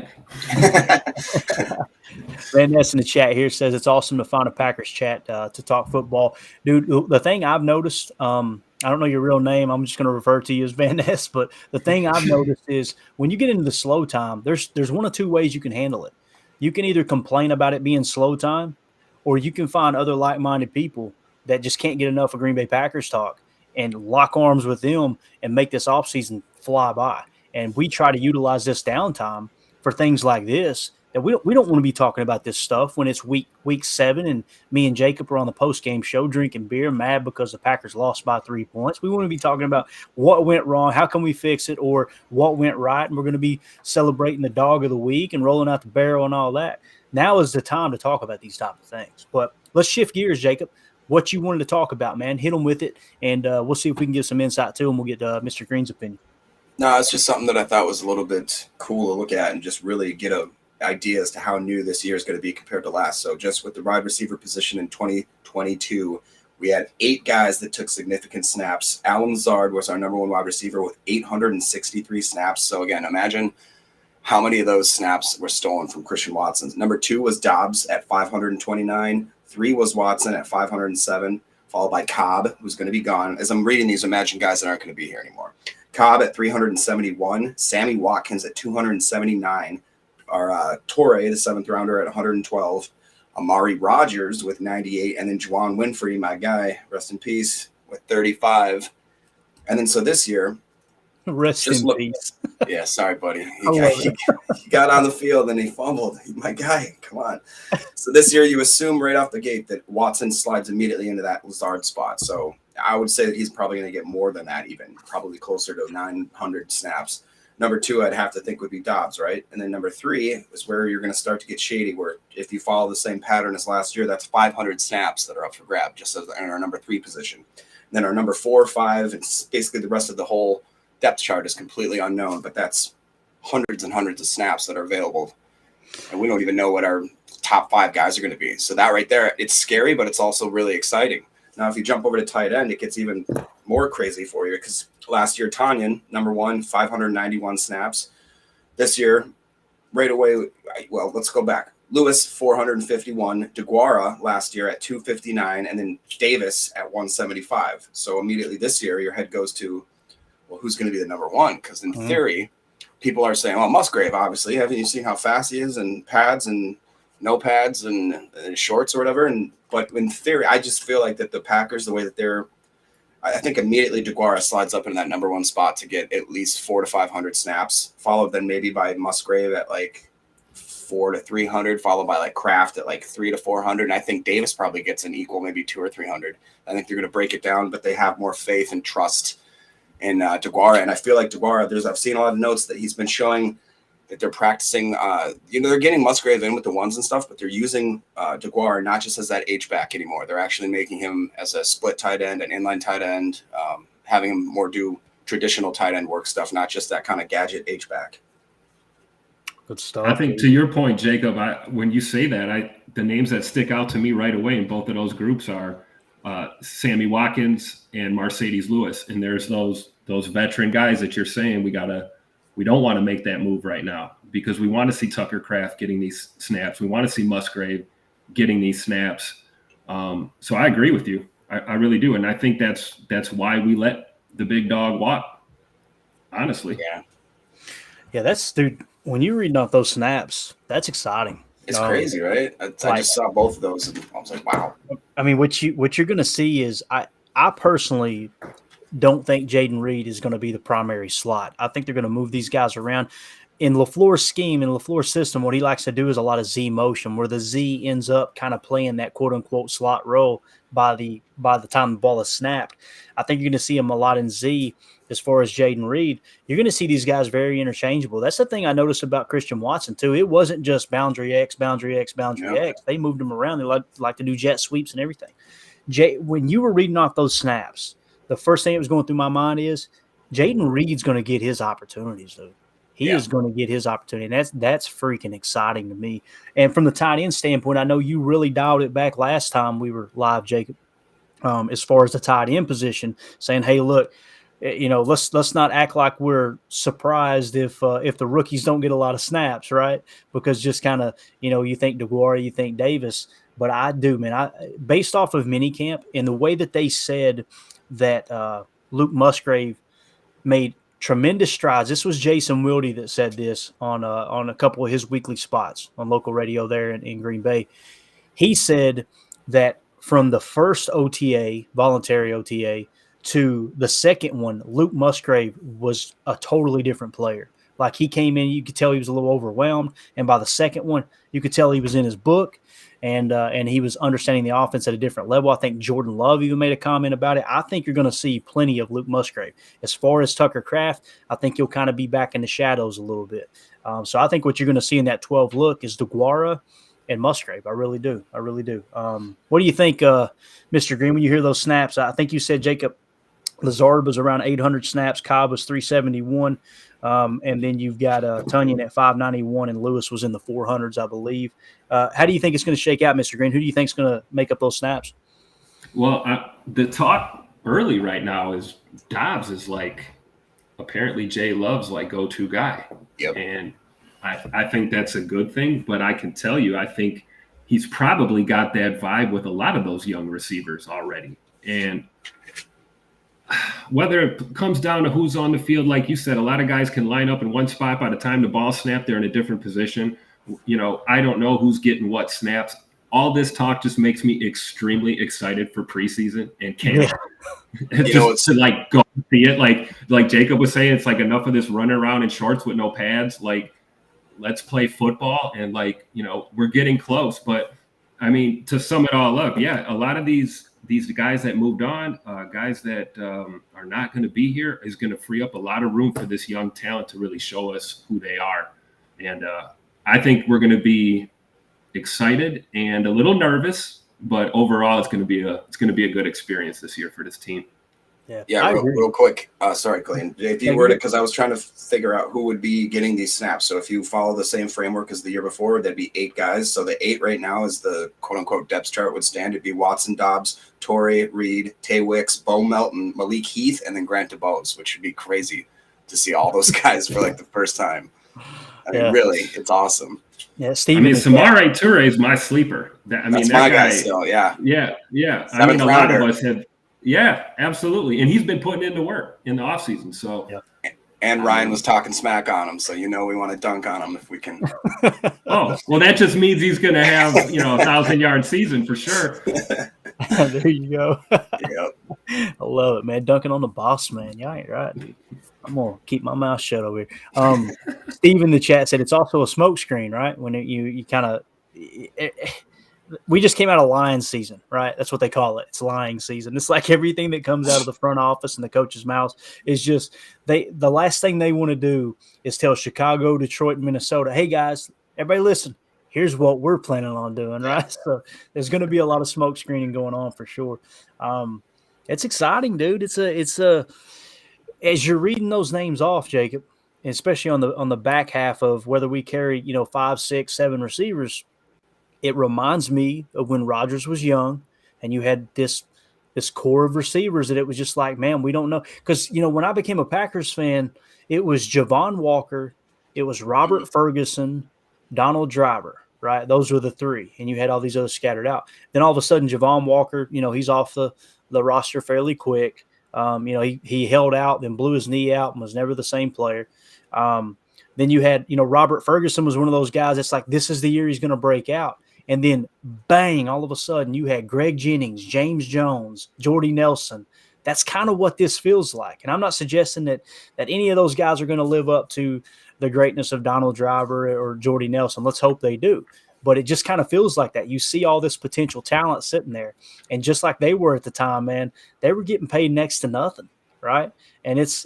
Van Ness in the chat here says it's awesome to find a Packers chat to talk football. Dude, the thing I've noticed, I don't know your real name. I'm just going to refer to you as Van Ness. But the thing I've noticed is when you get into the slow time, there's one of two ways you can handle it. You can either complain about it being slow time, or you can find other like-minded people that just can't get enough of Green Bay Packers talk and lock arms with them and make this offseason fly by. And we try to utilize this downtime for things like this. That we don't want to be talking about this stuff when it's week 7 and me and Jacob are on the post-game show drinking beer, mad because the Packers lost by 3 points. We want to be talking about what went wrong, how can we fix it, or what went right. And we're going to be celebrating the dog of the week and rolling out the barrel and all that. Now is the time to talk about these type of things. But let's shift gears, Jacob. What you wanted to talk about, man, hit them with it, and we'll see if we can give some insight to them. We'll get Mr. Green's opinion. No, it's just something that I thought was a little bit cool to look at and just really get an idea as to how new this year is going to be compared to last. So just with the wide receiver position in 2022, we had 8 guys that took significant snaps. Allen Lazard was our number 1 wide receiver with 863 snaps. So again, imagine how many of those snaps were stolen from Christian Watson. Number 2 was Dobbs at 529. 3 was Watson at 507, followed by Cobb, who's going to be gone. As I'm reading these, imagine guys that aren't going to be here anymore. Cobb at 371, Sammy Watkins at 279, our Torre, the 7th rounder, at 112, Amari Rogers with 98, and then Juwan Winfrey, my guy, rest in peace, with 35. And then so this year, rest in peace. Yeah, sorry, buddy. He got on the field and he fumbled. My guy, come on. So this year, you assume right off the gate that Watson slides immediately into that Lazard spot. So I would say that he's probably going to get more than that, even probably closer to 900 snaps. Number 2, I'd have to think would be Dobbs, right? And then number 3 is where you're going to start to get shady, where if you follow the same pattern as last year, that's 500 snaps that are up for grab, just as in our number 3 position. And then our number 4, 5, it's basically the rest of the whole depth chart is completely unknown, but that's hundreds and hundreds of snaps that are available. And we don't even know what our top 5 guys are going to be. So that right there, it's scary, but it's also really exciting. Now, if you jump over to tight end, it gets even more crazy for you because last year, Tanyan, number 1, 591 snaps. this year, right away. Well, let's go back. Lewis 451, DeGuara last year at 259, and then Davis at 175. So immediately this year, your head goes to, well, who's going to be the number one? Because in theory, people are saying, well, Musgrave, obviously. Haven't you seen how fast he is in pads and no pads and shorts or whatever? But in theory, I just feel like that the Packers, the way that they're, I think immediately DeGuara slides up in that number one spot to get at least 400 to 500 snaps, followed then maybe by Musgrave at like 400 to 300, followed by like Kraft at like 300 to 400. And I think Davis probably gets an equal, maybe 200 or 300. I think they're going to break it down, but they have more faith and trust in DeGuara. And I feel like DeGuara, I've seen a lot of notes that he's been showing that they're practicing, they're getting Musgrave in with the ones and stuff, but they're using DeGuara not just as that H-back anymore. They're actually making him as a split tight end, an inline tight end, having him more do traditional tight end work stuff, not just that kind of gadget H-back. Good stuff. I think to your point, Jacob, when you say that, the names that stick out to me right away in both of those groups are Sammy Watkins and Mercedes Lewis. And there's those veteran guys that you're saying we don't want to make that move right now because we want to see Tucker Kraft getting these snaps. We want to see Musgrave getting these snaps. So I agree with you. I really do. And I think that's why we let the big dog walk, honestly. Yeah, dude, when you're reading off those snaps, that's exciting. It's crazy, right? I just saw both of those and I was like, wow. I mean, what you're going to see is I personally don't think Jaden Reed is going to be the primary slot. I think they're going to move these guys around. In LaFleur's scheme, in LaFleur's system, what he likes to do is a lot of Z motion, where the Z ends up kind of playing that quote-unquote slot role by the time the ball is snapped. I think you're going to see him a lot in Z as far as Jaden Reed. You're going to see these guys very interchangeable. That's the thing I noticed about Christian Watson, too. It wasn't just boundary X, boundary X, boundary X. They moved him around. They like to do jet sweeps and everything. When you were reading off those snaps, the first thing that was going through my mind is Jaden Reed's going to get his opportunities, though. He is going to get his opportunity. And that's freaking exciting to me. And from the tight end standpoint, I know you really dialed it back last time we were live, Jacob, as far as the tight end position, saying, hey, look, let's not act like we're surprised if the rookies don't get a lot of snaps, right? Because just kind of, you think DeGuara, you think Davis. But I do, man. Based off of minicamp and the way that they said that Luke Musgrave made tremendous strides. This was Jason Wilde that said this on a couple of his weekly spots on local radio there in Green Bay. He said that from the first OTA, voluntary OTA, to the second one, Luke Musgrave was a totally different player. Like he came in, you could tell he was a little overwhelmed. And by the second one, you could tell he was in his book and he was understanding the offense at a different level. I think Jordan Love even made a comment about it. I think you're going to see plenty of Luke Musgrave. As far as Tucker Kraft, I think he'll kind of be back in the shadows a little bit. So I think what you're going to see in that 12 look is DeGuara and Musgrave. I really do. What do you think, Mr. Green, when you hear those snaps? I think you said Jacob Lazard was around 800 snaps. Cobb was 371. And then you've got Tunyon at 591, and Lewis was in the 400s, I believe. How do you think it's going to shake out, Mr. Green? Who do you think is going to make up those snaps? Well, the talk early right now is Dobbs is like apparently Jay Love's like go-to guy. Yep. And I think that's a good thing. But I can tell you, I think he's probably got that vibe with a lot of those young receivers already. And whether it comes down to who's on the field, like you said, a lot of guys can line up in one spot. By the time the ball snapped, they're in a different position. I don't know who's getting what snaps. All this talk just makes me extremely excited for preseason and camp. Just to like go see it. Like Jacob was saying, it's like enough of this running around in shorts with no pads. Like, let's play football. And we're getting close. But I mean, to sum it all up, a lot of these guys that moved on, guys that are not going to be here, is going to free up a lot of room for this young talent to really show us who they are. And I think we're going to be excited and a little nervous, but overall it's going to be a good experience this year for this team. Yeah, real quick. Sorry, Clayton. JP worded because I was trying to figure out who would be getting these snaps. So if you follow the same framework as the year before, there'd be 8 guys. So the 8 right now is the quote-unquote depth chart would stand. It'd be Watson, Dobbs, Torrey, Reed, Tay Wicks, Bo Melton, Malik Heath, and then Grant DeBose, which would be crazy to see all those guys for like the first time. I mean, really, it's awesome. Yeah, I Steve. mean, Samare Toure is my sleeper. That's my guy still, yeah. Yeah. I mean, Seventh a lot rounder. of us have. Yeah, absolutely. And he's been putting into work in the offseason. So, And Ryan was talking smack on him, so we want to dunk on him if we can. oh, well, that just means he's going to have, a 1,000-yard season for sure. There you go. Yep. I love it, man. Dunking on the boss, man. Y'all ain't right, dude. I'm going to keep my mouth shut over here. Steve in the chat said it's also a smoke screen, right? When you kind of we just came out of lying season, right? That's what they call it. It's lying season. It's like everything that comes out of the front office and the coach's mouth is just the last thing they want to do is tell Chicago, Detroit, and Minnesota, hey, guys, everybody listen, here's what we're planning on doing, right? So there's going to be a lot of smoke screening going on for sure. It's exciting, dude. It's a as you're reading those names off, Jacob, especially on the back half of whether we carry, 5, 6, 7 receivers, it reminds me of when Rodgers was young and you had this core of receivers that it was just like, man, we don't know. Because, when I became a Packers fan, it was Javon Walker, it was Robert Ferguson, Donald Driver, right? Those were the three. And you had all these others scattered out. Then all of a sudden, Javon Walker, he's off the roster fairly quick. He held out, then blew his knee out and was never the same player. Then you had, Robert Ferguson was one of those guys that's like, this is the year he's going to break out. And then, bang, all of a sudden you had Greg Jennings, James Jones, Jordy Nelson. That's kind of what this feels like. And I'm not suggesting that any of those guys are going to live up to the greatness of Donald Driver or Jordy Nelson. Let's hope they do. But it just kind of feels like that. You see all this potential talent sitting there. And just like they were at the time, man, they were getting paid next to nothing, right? And it's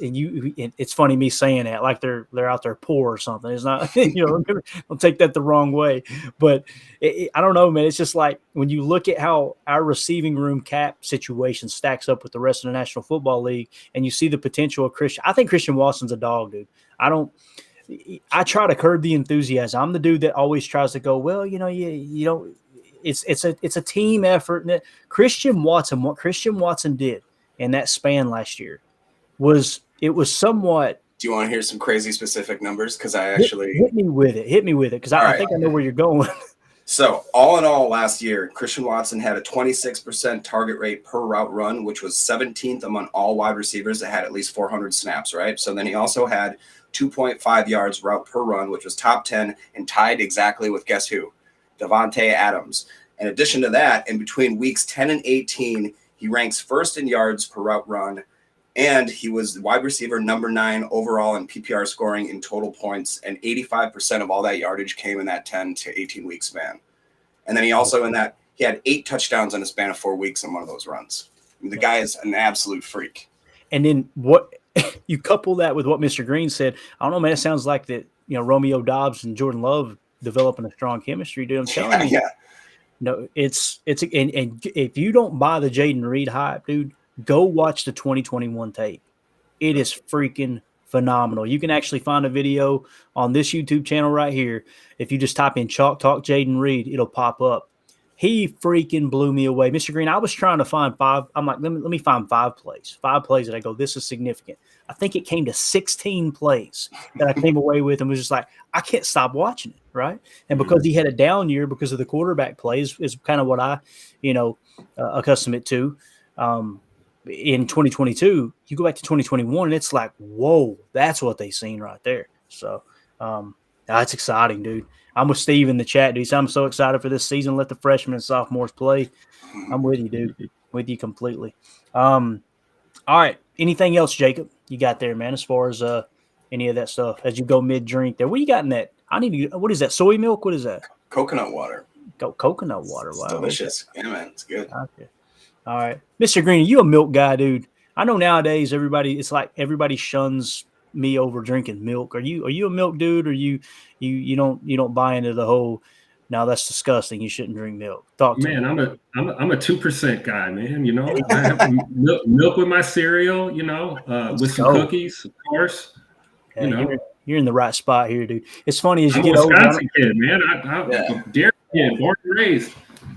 funny me saying that like they're out there poor or something. It's not, don't take that the wrong way. But I don't know, man. It's just like when you look at how our receiving room cap situation stacks up with the rest of the National Football League, and you see the potential of Christian. I think Christian Watson's a dog, dude. I try to curb the enthusiasm. I'm the dude that always tries to go, well, you don't. It's a team effort. And what Christian Watson did in that span last year was somewhat. Do you want to hear some crazy specific numbers? Because I actually hit me with it because I think I know where you're going. So all in all, last year, Christian Watson had a 26% target rate per route run, which was 17th among all wide receivers that had at least 400 snaps, right? So then he also had 2.5 yards route per run, which was top 10 and tied exactly with guess who? Devontae Adams. In addition to that, in between weeks 10 and 18, he ranks first in yards per route run, and he was wide receiver number 9 overall in PPR scoring in total points, and 85% of all that yardage came in that 10 to 18 week span. And then he also he had 8 touchdowns in a span of 4 weeks in one of those runs. I mean, the guy is an absolute freak. And then what you couple that with what Mr. Green said, I don't know, man, it sounds like that, Romeo Doubs and Jordan Love developing a strong chemistry, dude. I'm telling you. Yeah. No, and if you don't buy the Jaden Reed hype, dude, go watch the 2021 tape. It is freaking phenomenal. You can actually find a video on this YouTube channel right here. If you just type in Chalk Talk Jaden Reed, it'll pop up. He freaking blew me away. Mr. Green, I was trying to find 5. I'm like, let me find 5 plays. 5 plays that I go, this is significant. I think it came to 16 plays that I came away with and was just like, I can't stop watching it, right? And because he had a down year because of the quarterback plays is kind of what I, accustom it to. In 2022, you go back to 2021, and it's like, whoa, that's what they seen right there. So that's exciting, dude. I'm with Steve in the chat, dude. So I'm so excited for this season. Let the freshmen and sophomores play. I'm with you, dude. With you completely. All right. Anything else, Jacob, you got there, man, as far as any of that stuff as you go mid-drink there? What you got in that? What is that, soy milk? What is that? Coconut water. Coconut water. Wow. It's delicious. Yeah, man. It's good. Okay. All right. Mr. Green, are you a milk guy, dude? I know nowadays everybody shuns me over drinking milk. Are you a milk dude, or you don't buy into the whole, no, that's disgusting, you shouldn't drink milk? Talk to me. I'm a 2% guy, man. I have milk with my cereal, with some cookies, of course. Yeah, you're in the right spot here, dude. It's funny as you get older. Wisconsin kid, man. I'm a Dairy kid, born and raised.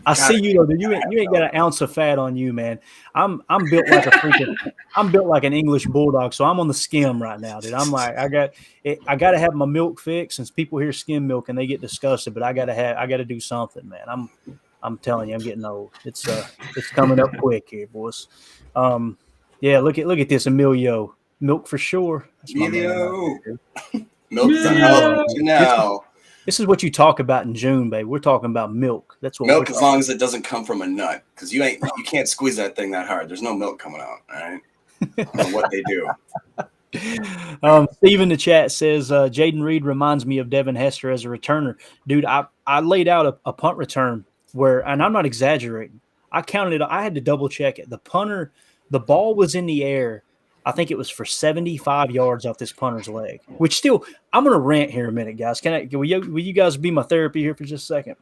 I see you though. You ain't got an ounce of fat on you, man. I'm built like a freaking. I'm built like an English bulldog, so I'm on the skim right now, dude. I'm like, I got to have my milk fixed. Since people hear skim milk and they get disgusted, but I got to do something, man. I'm telling you, I'm getting old. It's coming up quick here, boys. Yeah, look at this, Emilio. Milk for sure. That's my man right there. Milk's the health now. This is what you talk about in June, babe. We're talking about milk. That's what Milk, as long as it doesn't come from a nut, because you can't squeeze that thing that hard. There's no milk coming out. All right, I don't know what they do. Steve in the chat says Jaden Reed reminds me of Devin Hester as a returner. Dude, I laid out a punt return where, and I'm not exaggerating, I counted it. I had to double check it. The punter, the ball was in the air. I think it was for 75 yards off this punter's leg, which still, I'm going to rant here a minute, guys. Will you guys be my therapy here for just a second?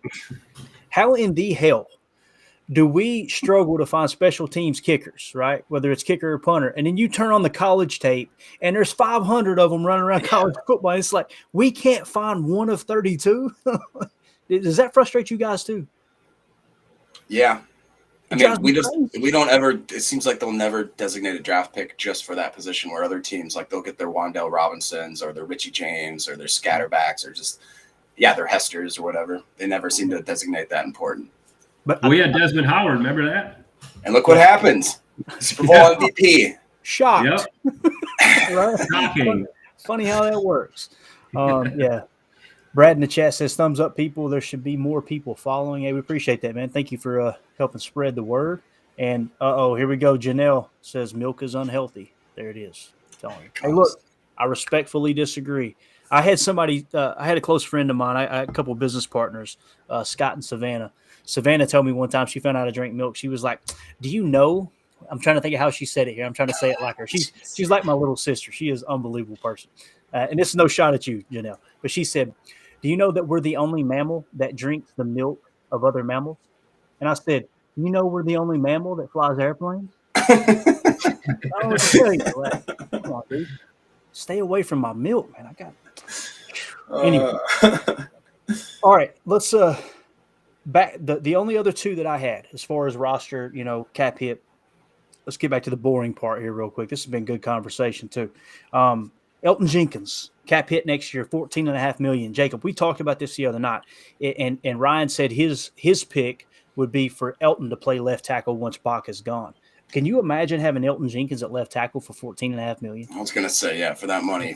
How in the hell do we struggle to find special teams kickers, right? Whether it's kicker or punter. And then you turn on the college tape and there's 500 of them running around college football. It's like, we can't find one of 32. Does that frustrate you guys too? Yeah. I mean, we don't ever, it seems like they'll never designate a draft pick just for that position, where other teams, like, they'll get their Wan'Dale Robinsons or their Richie James or their scatterbacks or just, their Hesters or whatever. They never seem to designate that important. But we had Desmond Howard, remember that? And look what happens. Super Bowl MVP. Shocked. Yep. Right? Shocking. Funny how that works. Yeah. Brad in the chat says, thumbs up, people. There should be more people following. Hey, we appreciate that, man. Thank you for helping spread the word. And, here we go. Janelle says milk is unhealthy. There it is. Hey, look, I respectfully disagree. I had somebody I had a close friend of mine. I had a couple of business partners, Scott and Savannah. Savannah told me one time she found out how to drink milk. She was like, do you know? I'm trying to think of how she said it here. I'm trying to say it like her. She's like my little sister. She is an unbelievable person. And this is no shot at you, Janelle. But she said, do you know that we're the only mammal that drinks the milk of other mammals? And I said, you know we're the only mammal that flies airplanes? I don't want to tell you that. Come on, dude. Stay away from my milk, man. Anyway. All right, let's back the only other two that I had as far as roster, cap hit. Let's get back to the boring part here real quick. This has been good conversation too. Elton Jenkins, cap hit next year, $14.5 million. Jacob, we talked about this the other night, and Ryan said his pick would be for Elton to play left tackle once Bach is gone. Can you imagine having Elton Jenkins at left tackle for $14.5 million? I was gonna say, for that money.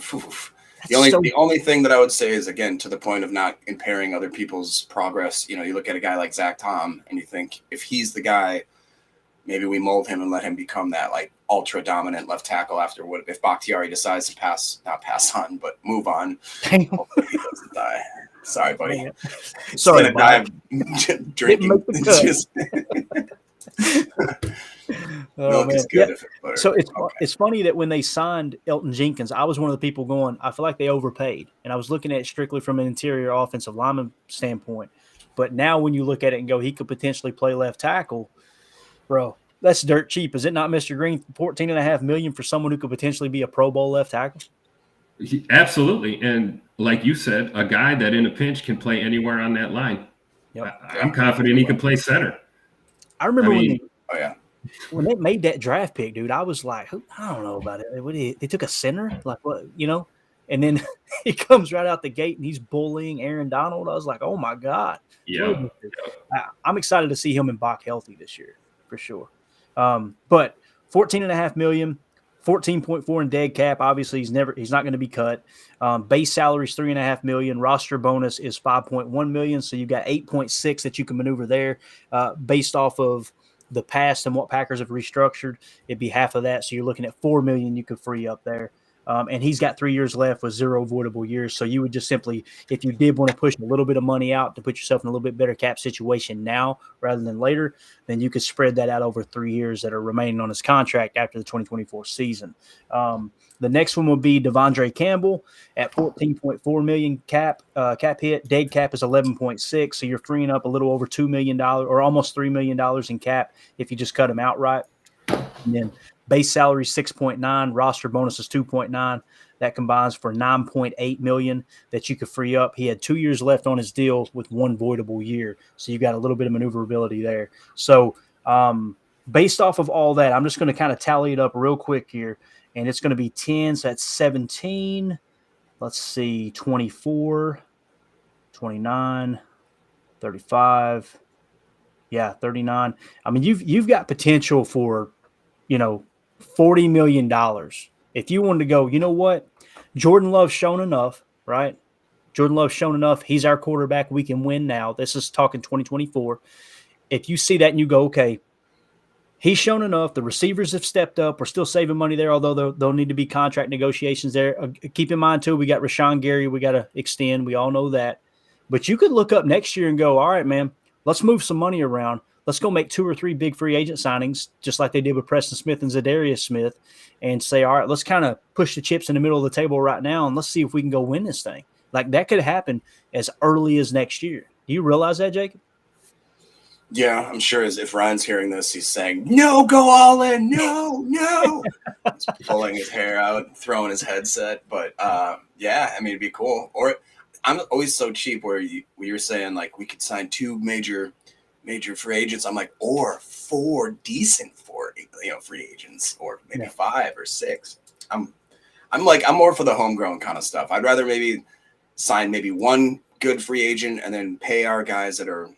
The only thing that I would say is, again, to the point of not impairing other people's progress. You look at a guy like Zach Tom, and you think, if he's the guy, maybe we mold him and let him become that, like, ultra dominant left tackle after if Bakhtiari decides to not pass on, but move on. Hopefully he doesn't die. Sorry, buddy. Sorry, buddy. Drinking. Milk is good. Yeah. So it's funny that when they signed Elton Jenkins, I was one of the people going, I feel like they overpaid. And I was looking at it strictly from an interior offensive lineman standpoint. But now when you look at it and go, he could potentially play left tackle, bro, that's dirt cheap. Is it not, Mr. Green? $14.5 million for someone who could potentially be a Pro Bowl left tackle? Absolutely. And like you said, a guy that in a pinch can play anywhere on that line. Yep. I'm confident he can play center. I remember when they made that draft pick, dude, I was like, I don't know about it. They took a center? Like, what, And then he comes right out the gate and he's bullying Aaron Donald. I was like, oh, my God. Yeah. I'm excited to see him and Bach healthy this year, for sure. But $14.5 million, 14.4 in dead cap. Obviously, he's not going to be cut. Base salary is $3.5 million. Roster bonus is $5.1 million. So you've got 8.6 that you can maneuver there, based off of the past and what Packers have restructured. It'd be half of that. So you're looking at $4 million you could free up there. And he's got 3 years left with 0 avoidable years. So you would just simply, if you did want to push a little bit of money out to put yourself in a little bit better cap situation now rather than later, then you could spread that out over 3 years that are remaining on his contract after the 2024 season. The next one will be Devondre Campbell at $14.4 million cap hit. Dead cap is 11.6. So you're freeing up a little over $2 million or almost $3 million in cap if you just cut him outright. And then base salary is 6.9, roster bonus is 2.9. That combines for $9.8 million that you could free up. He had 2 years left on his deal with one voidable year, so you got a little bit of maneuverability there. So based off of all that, I'm just going to kind of tally it up real quick here, and it's going to be 10, so that's 17. Let's see, 24, 29, 35. Yeah, 39. I mean, you've got potential for, $40 million. If you wanted to go, you know what? Jordan Love's shown enough, right? Jordan Love's shown enough. He's our quarterback. We can win now. This is talking 2024. If you see that and you go, okay, he's shown enough. The receivers have stepped up. We're still saving money there, although there'll need to be contract negotiations there. Keep in mind, too, we got Rashawn Gary we got to extend. We all know that. But you could look up next year and go, all right, man, let's move some money around. Let's go make 2 or 3 big free agent signings, just like they did with Preston Smith and Jaire Smith, and say, all right, let's kind of push the chips in the middle of the table right now, and let's see if we can go win this thing. Like, that could happen as early as next year. Do you realize that, Jacob? Yeah, I'm sure if Ryan's hearing this, he's saying, no, go all in. No. He's pulling his hair out, throwing his headset. But, yeah, I mean, it'd be cool. Or I'm always so cheap where you were saying, like, we could sign 2 major free agents. I'm like, or 4 decent free agents, or maybe 5 or 6. I'm more for the homegrown kind of stuff. I'd rather maybe sign maybe 1 good free agent and then pay our guys that are,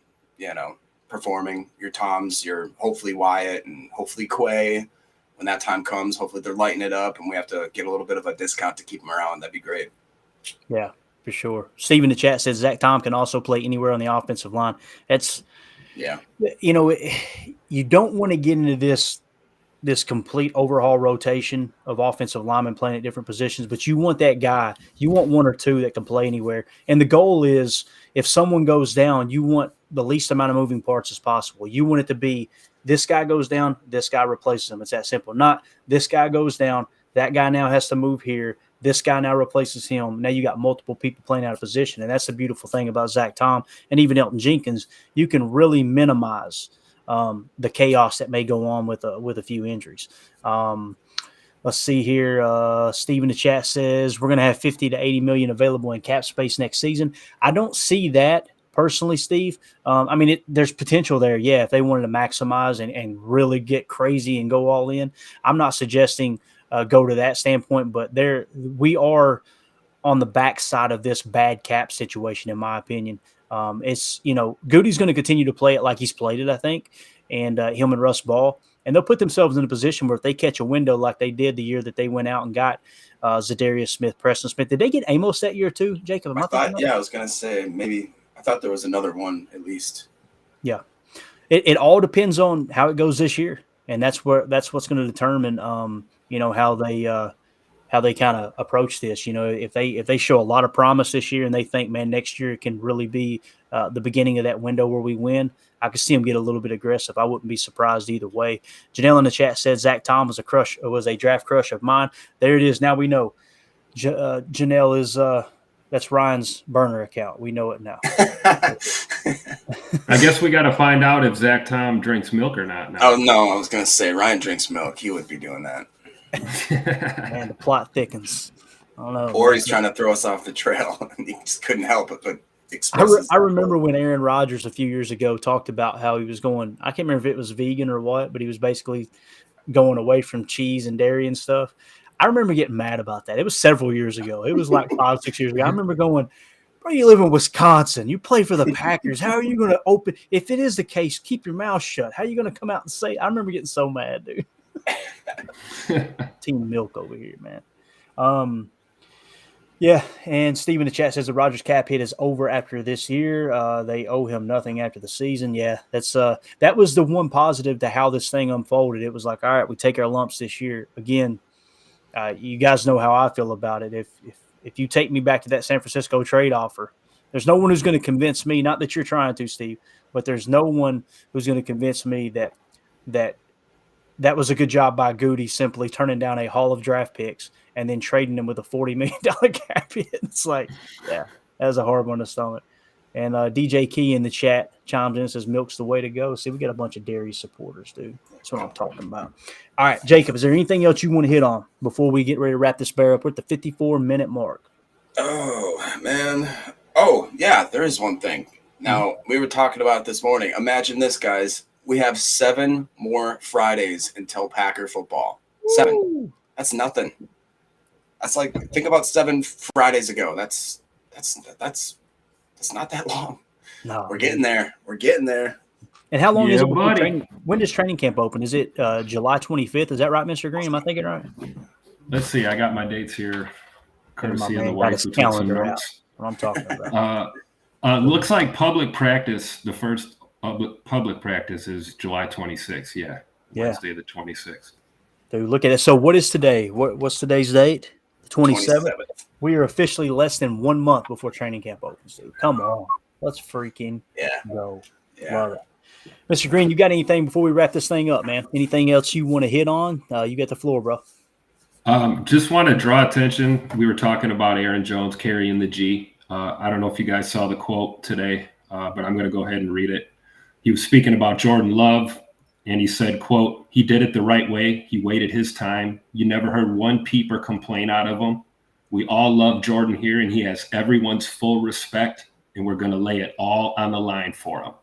performing, your Toms, your hopefully Wyatt and hopefully Quay. When that time comes, hopefully they're lighting it up and we have to get a little bit of a discount to keep them around. That'd be great. Yeah, for sure. Steve in the chat says Zach Tom can also play anywhere on the offensive line. That's, you don't want to get into this complete overhaul rotation of offensive linemen playing at different positions, but you want that guy. You want 1 or 2 that can play anywhere. And the goal is, if someone goes down, you want the least amount of moving parts as possible. You want it to be this guy goes down, this guy replaces him. It's that simple. Not this guy goes down, that guy now has to move here, this guy now replaces him. Now you got multiple people playing out of position, and that's the beautiful thing about Zach Tom and even Elton Jenkins. You can really minimize the chaos that may go on with a few injuries. Let's see here. Steve in the chat says we're going to have 50 to 80 million available in cap space next season. I don't see that personally, Steve. I mean, there's potential there. Yeah, if they wanted to maximize and really get crazy and go all in, I'm not suggesting go to that standpoint, but we are on the backside of this bad cap situation, in my opinion. It's, Goody's going to continue to play it like he's played it, I think, and him and Russ Ball. And they'll put themselves in a position where if they catch a window like they did the year that they went out and got Jaire Smith, Preston Smith. Did they get Amos that year too, Jacob? I was going to say maybe. I thought there was another one at least. Yeah. It all depends on how it goes this year. And that's what's going to determine, how they kind of approach this. If they show a lot of promise this year and they think, man, next year it can really be the beginning of that window where we win, I could see them get a little bit aggressive. I wouldn't be surprised either way. Janelle in the chat said Zach Tom was a draft crush of mine. There it is. Now we know. Janelle is that's Ryan's burner account. We know it now. I guess we got to find out if Zach Tom drinks milk or not now. Oh no, I was going to say Ryan drinks milk. He would be doing that. Man, the plot thickens. I don't know. Or he's trying to throw us off the trail, and he just couldn't help it. But I remember when Aaron Rodgers a few years ago talked about how he was going. I can't remember if it was vegan or what, but he was basically going away from cheese and dairy and stuff. I remember getting mad about that. It was several years ago. It was like 5-6 years ago. I remember going, bro, you live in Wisconsin. You play for the Packers. How are you going to open? If it is the case, keep your mouth shut. How are you going to come out and say it? I remember getting so mad, dude. Team Milk over here, man. Yeah, and Steve in the chat says the Rodgers cap hit is over after this year. They owe him nothing after the season. Yeah, that was the one positive to how this thing unfolded. It was like, all right, we take our lumps this year. Again, you guys know how I feel about it. If you take me back to that San Francisco trade offer, there's no one who's going to convince me, not that you're trying to, Steve, but there's no one who's going to convince me that was a good job by Goody simply turning down a haul of draft picks and then trading them with a $40 million cap hit. It's like, yeah, that was a hard one to stomach. And DJ Key in the chat chimes in and says, milk's the way to go. See, we got a bunch of dairy supporters, dude. That's what I'm talking about. All right, Jacob, is there anything else you want to hit on before we get ready to wrap this bear up? We're at the 54-minute mark. Oh, man. Oh, yeah, there is one thing. Now, we were talking about it this morning. Imagine this, guys. We have 7 more Fridays until Packer football. 7. Woo! That's nothing. That's like, think about 7 Fridays ago. That's not that long. No, We're getting there. We're getting there. And how long is Yeah, it before buddy. training? When does training camp open? Is it July 25th? Is that right, Mr. Green? Am I thinking right? Let's see. I got my dates here. Courtesy of the got wife his who took some calendar out. notes. What I'm talking about. Looks like public practice, the first public practice is July 26th. Yeah. Wednesday the 26th. Dude, look at it. So what is today? What's today's date? The 27th. 27th. We are officially less than 1 month before training camp opens, dude. Come on. Let's freaking go. Yeah. Love it. Mr. Green, you got anything before we wrap this thing up, man? Anything else you want to hit on? You got the floor, bro. Just want to draw attention. We were talking about Aaron Jones carrying the G. I don't know if you guys saw the quote today, but I'm going to go ahead and read it. He was speaking about Jordan Love, and he said, quote, "He did it the right way. He waited his time. You never heard one peep or complaint out of him. We all love Jordan here, and he has everyone's full respect, and we're going to lay it all on the line for him."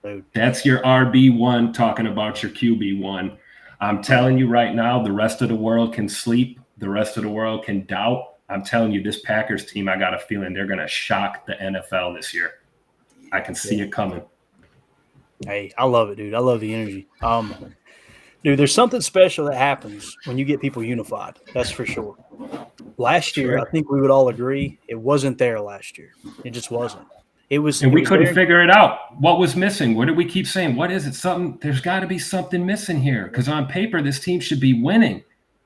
Dude. That's your RB1 talking about your QB1. I'm telling you right now, the rest of the world can sleep. The rest of the world can doubt. I'm telling you, this Packers team, I got a feeling they're going to shock the NFL this year. I can see it coming. Hey, I love it, dude. I love the energy. Dude, there's something special that happens when you get people unified. That's for sure. Last year, I think we would all agree it wasn't there last year. It just wasn't. It was, and we it was couldn't there. figure it out. What was missing? What did we keep saying? What is it? There's got to be something missing here, because on paper, this team should be winning.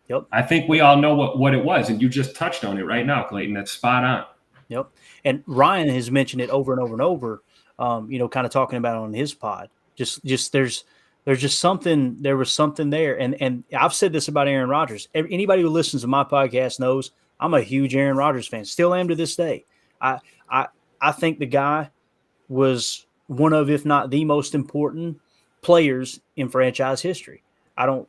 Yep. I think we all know what it was, and you just touched on it right now, Clayton. That's spot on. Yep. And Ryan has mentioned it over and over and over, kind of talking about it on his pod. Just there's just something, there was something there. And I've said this about Aaron Rodgers. Anybody who listens to my podcast knows I'm a huge Aaron Rodgers fan. Still am to this day. I think the guy was one of, if not the most important players in franchise history. I don't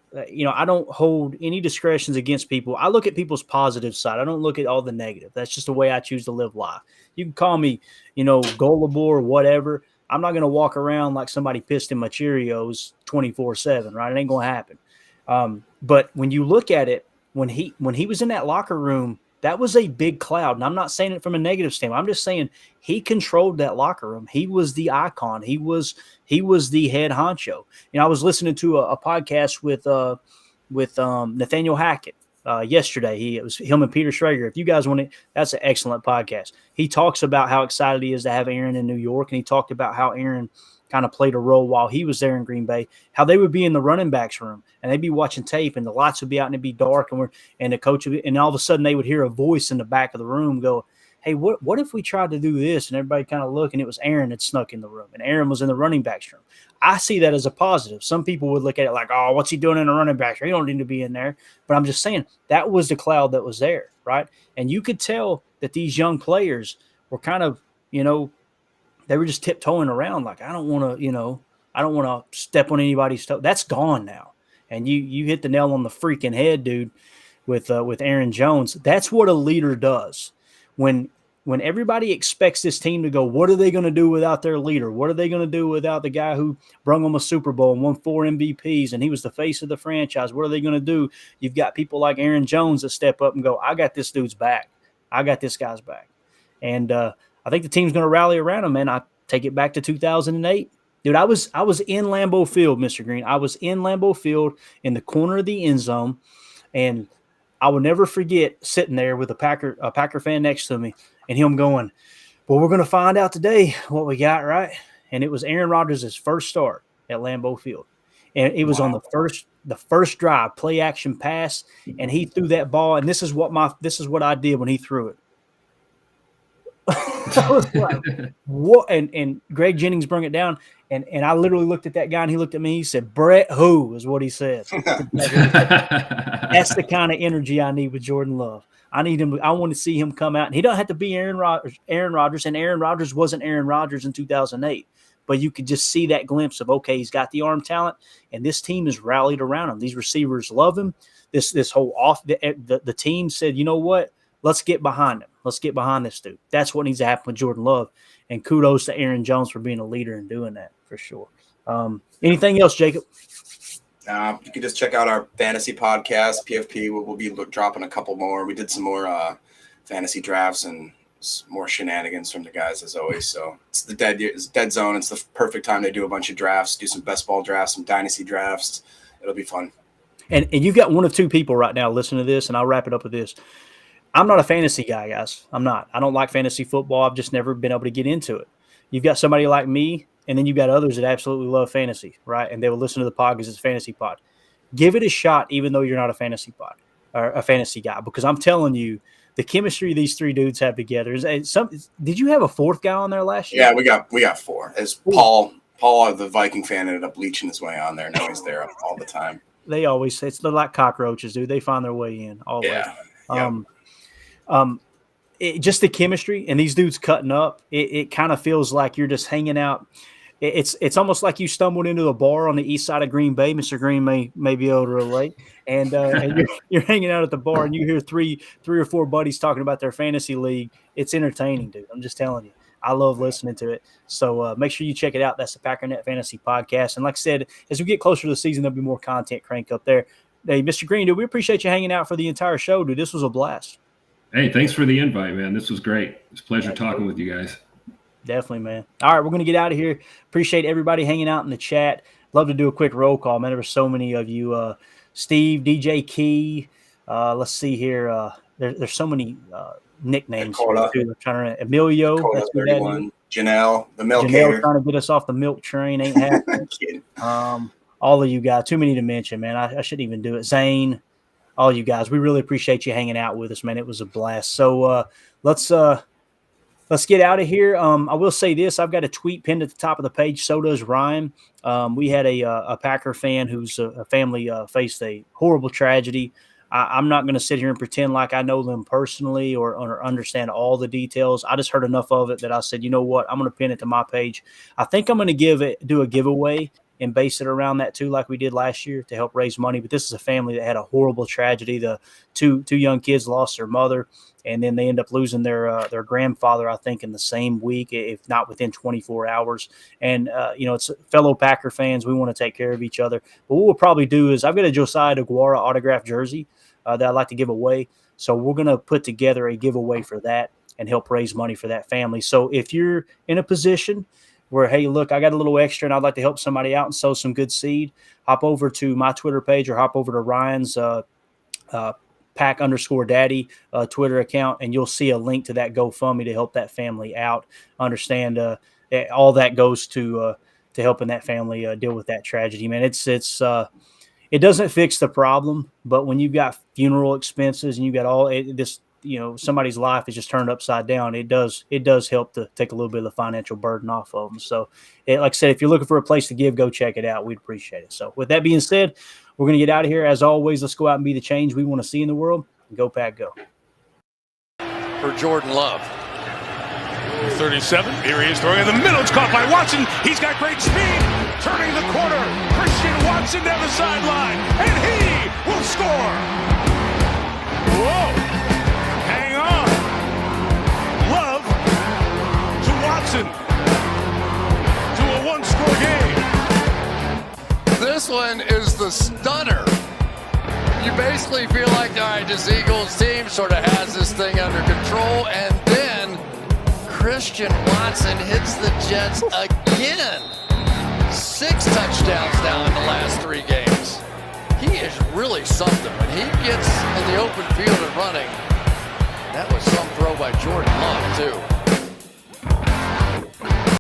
hold any discretions against people. I look at people's positive side. I don't look at all the negative. That's just the way I choose to live life. You can call me, gullible or whatever. I'm not going to walk around like somebody pissed in my Cheerios 24/7, right? It ain't going to happen. But when you look at it, when he was in that locker room, that was a big cloud. And I'm not saying it from a negative standpoint. I'm just saying he controlled that locker room. He was the icon. He was the head honcho. I was listening to a podcast with Nathaniel Hackett yesterday. It was him and Peter Schrager. If you guys want it, that's an excellent podcast. He talks about how excited he is to have Aaron in New York, and he talked about how Aaron kind of played a role while he was there in Green Bay, how they would be in the running backs room and they'd be watching tape and the lights would be out and it'd be dark and the coach would, and all of a sudden they would hear a voice in the back of the room go, "Hey, what if we tried to do this?" And everybody kind of look, and it was Aaron that snuck in the room, and Aaron was in the running backs room. I see that as a positive. Some people would look at it like, "Oh, what's he doing in the running backs room? He don't need to be in there." But I'm just saying that was the cloud that was there, right? And you could tell that these young players were kind of, they were just tiptoeing around like, I don't want to step on anybody's toe. That's gone now. And you hit the nail on the freaking head, dude, with Aaron Jones. That's what a leader does. When everybody expects this team to go, what are they going to do without their leader? What are they going to do without the guy who brung them a Super Bowl and won 4 MVPs and he was the face of the franchise? What are they going to do? You've got people like Aaron Jones that step up and go, I got this dude's back. I got this guy's back. And I think the team's going to rally around him, man. I take it back to 2008. Dude, I was in Lambeau Field, Mr. Green. I was in Lambeau Field in the corner of the end zone, and I will never forget sitting there with a Packer fan next to me and him going, "Well, we're going to find out today what we got, right?" And it was Aaron Rodgers' first start at Lambeau Field. And it was on the first drive, play action pass, and he threw that ball. And this is what I did when he threw it. I was like, what? And Greg Jennings brought it down. And I literally looked at that guy and he looked at me. He said, Brett who is what he said. That's the kind of energy I need with Jordan Love. I need him. I want to see him come out. And he doesn't have to be Aaron Rodgers. And Aaron Rodgers wasn't Aaron Rodgers in 2008. But you could just see that glimpse of, okay, he's got the arm talent, and this team is rallied around him. These receivers love him. This whole the team said, you know what? Let's get behind him. Let's get behind this dude. That's what needs to happen with Jordan Love. And kudos to Aaron Jones for being a leader and doing that for sure. Anything else, Jacob? You can just check out our fantasy podcast, PFP. We'll be dropping a couple more. We did some more fantasy drafts and more shenanigans from the guys as always. So it's the dead zone. It's the perfect time to do a bunch of drafts, do some best ball drafts, some dynasty drafts. It'll be fun. And you've got one of two people right now listening to this, and I'll wrap it up with this. I'm not a fantasy guy, guys. I'm not. I don't like fantasy football. I've just never been able to get into it. You've got somebody like me, and then you've got others that absolutely love fantasy, right? And they will listen to the pod because it's fantasy pod. Give it a shot, even though you're not a fantasy pod or a fantasy guy, because I'm telling you, the chemistry these three dudes have together is did you have a fourth guy on there last year? Yeah, we got four. As Paul, the Viking fan, ended up leeching his way on there. Now he's there all the time. They always say they're like cockroaches, dude. They find their way in always. Yeah. Just the chemistry and these dudes cutting up. It kind of feels like you're just hanging out. It's almost like you stumbled into a bar on the east side of Green Bay. Mr. Green may be able to relate. And you're hanging out at the bar and you hear three or four buddies talking about their fantasy league. It's entertaining, dude. I'm just telling you. I love listening to it. So make sure you check it out. That's the Packernet Fantasy Podcast. And like I said, as we get closer to the season, there'll be more content crank up there. Hey, Mr. Green, dude, we appreciate you hanging out for the entire show, dude. This was a blast. Hey, thanks for the invite, man. This was great. It's a pleasure talking with you guys. Definitely, man. All right, we're going to get out of here. Appreciate everybody hanging out in the chat. Love to do a quick roll call, man. There were so many of you. Steve, DJ Key. Let's see here. There's so many nicknames. Dakota. I'm trying to remember. Emilio. Dakota, That's who 31. that is. Janelle, the milk Janelle hater. trying to get us off the milk train. Ain't happening. Kidding. All of you guys. Too many to mention, man. I shouldn't even do it. Zane. All you guys, we really appreciate you hanging out with us, man. It was a blast. So let's get out of here. I will say this: I've got a tweet pinned at the top of the page. So does Ryan. We had a Packer fan whose a family faced a horrible tragedy. I'm not going to sit here and pretend like I know them personally or understand all the details. I just heard enough of it that I said, you know what? I'm going to pin it to my page. I think I'm going to do a giveaway and base it around that too, like we did last year to help raise money. But this is a family that had a horrible tragedy. The two young kids lost their mother, and then they end up losing their grandfather, I think, in the same week, if not within 24 hours. And, it's fellow Packer fans. We want to take care of each other. But what we'll probably do is I've got a Josiah DeGuara autographed jersey that I'd like to give away. So we're going to put together a giveaway for that and help raise money for that family. So if you're in a position where, hey, look, I got a little extra and I'd like to help somebody out and sow some good seed, hop over to my Twitter page or hop over to Ryan's Pack_Daddy Twitter account, and you'll see a link to that GoFundMe to help that family out. Understand all that goes to helping that family deal with that tragedy, man. It doesn't fix the problem, but when you've got funeral expenses and you've got all this, somebody's life is just turned upside down. It does help to take a little bit of the financial burden off of them. So, like I said, if you're looking for a place to give, go check it out. We'd appreciate it. So, with that being said, we're going to get out of here. As always, let's go out and be the change we want to see in the world. Go Pack, go. For Jordan Love. 37. Here he is throwing in the middle. It's caught by Watson. He's got great speed. Turning the corner. Christian Watson down the sideline. And he will score. Whoa. Hang on. Love to Watson. To a one-score game. This one is the stunner. You basically feel like, all right, this Eagles team sort of has this thing under control, and then Christian Watson hits the Jets again. 6 touchdowns now in the last 3 games. He is really something. When he gets in the open field and running, that was some throw by Jordan Love, too.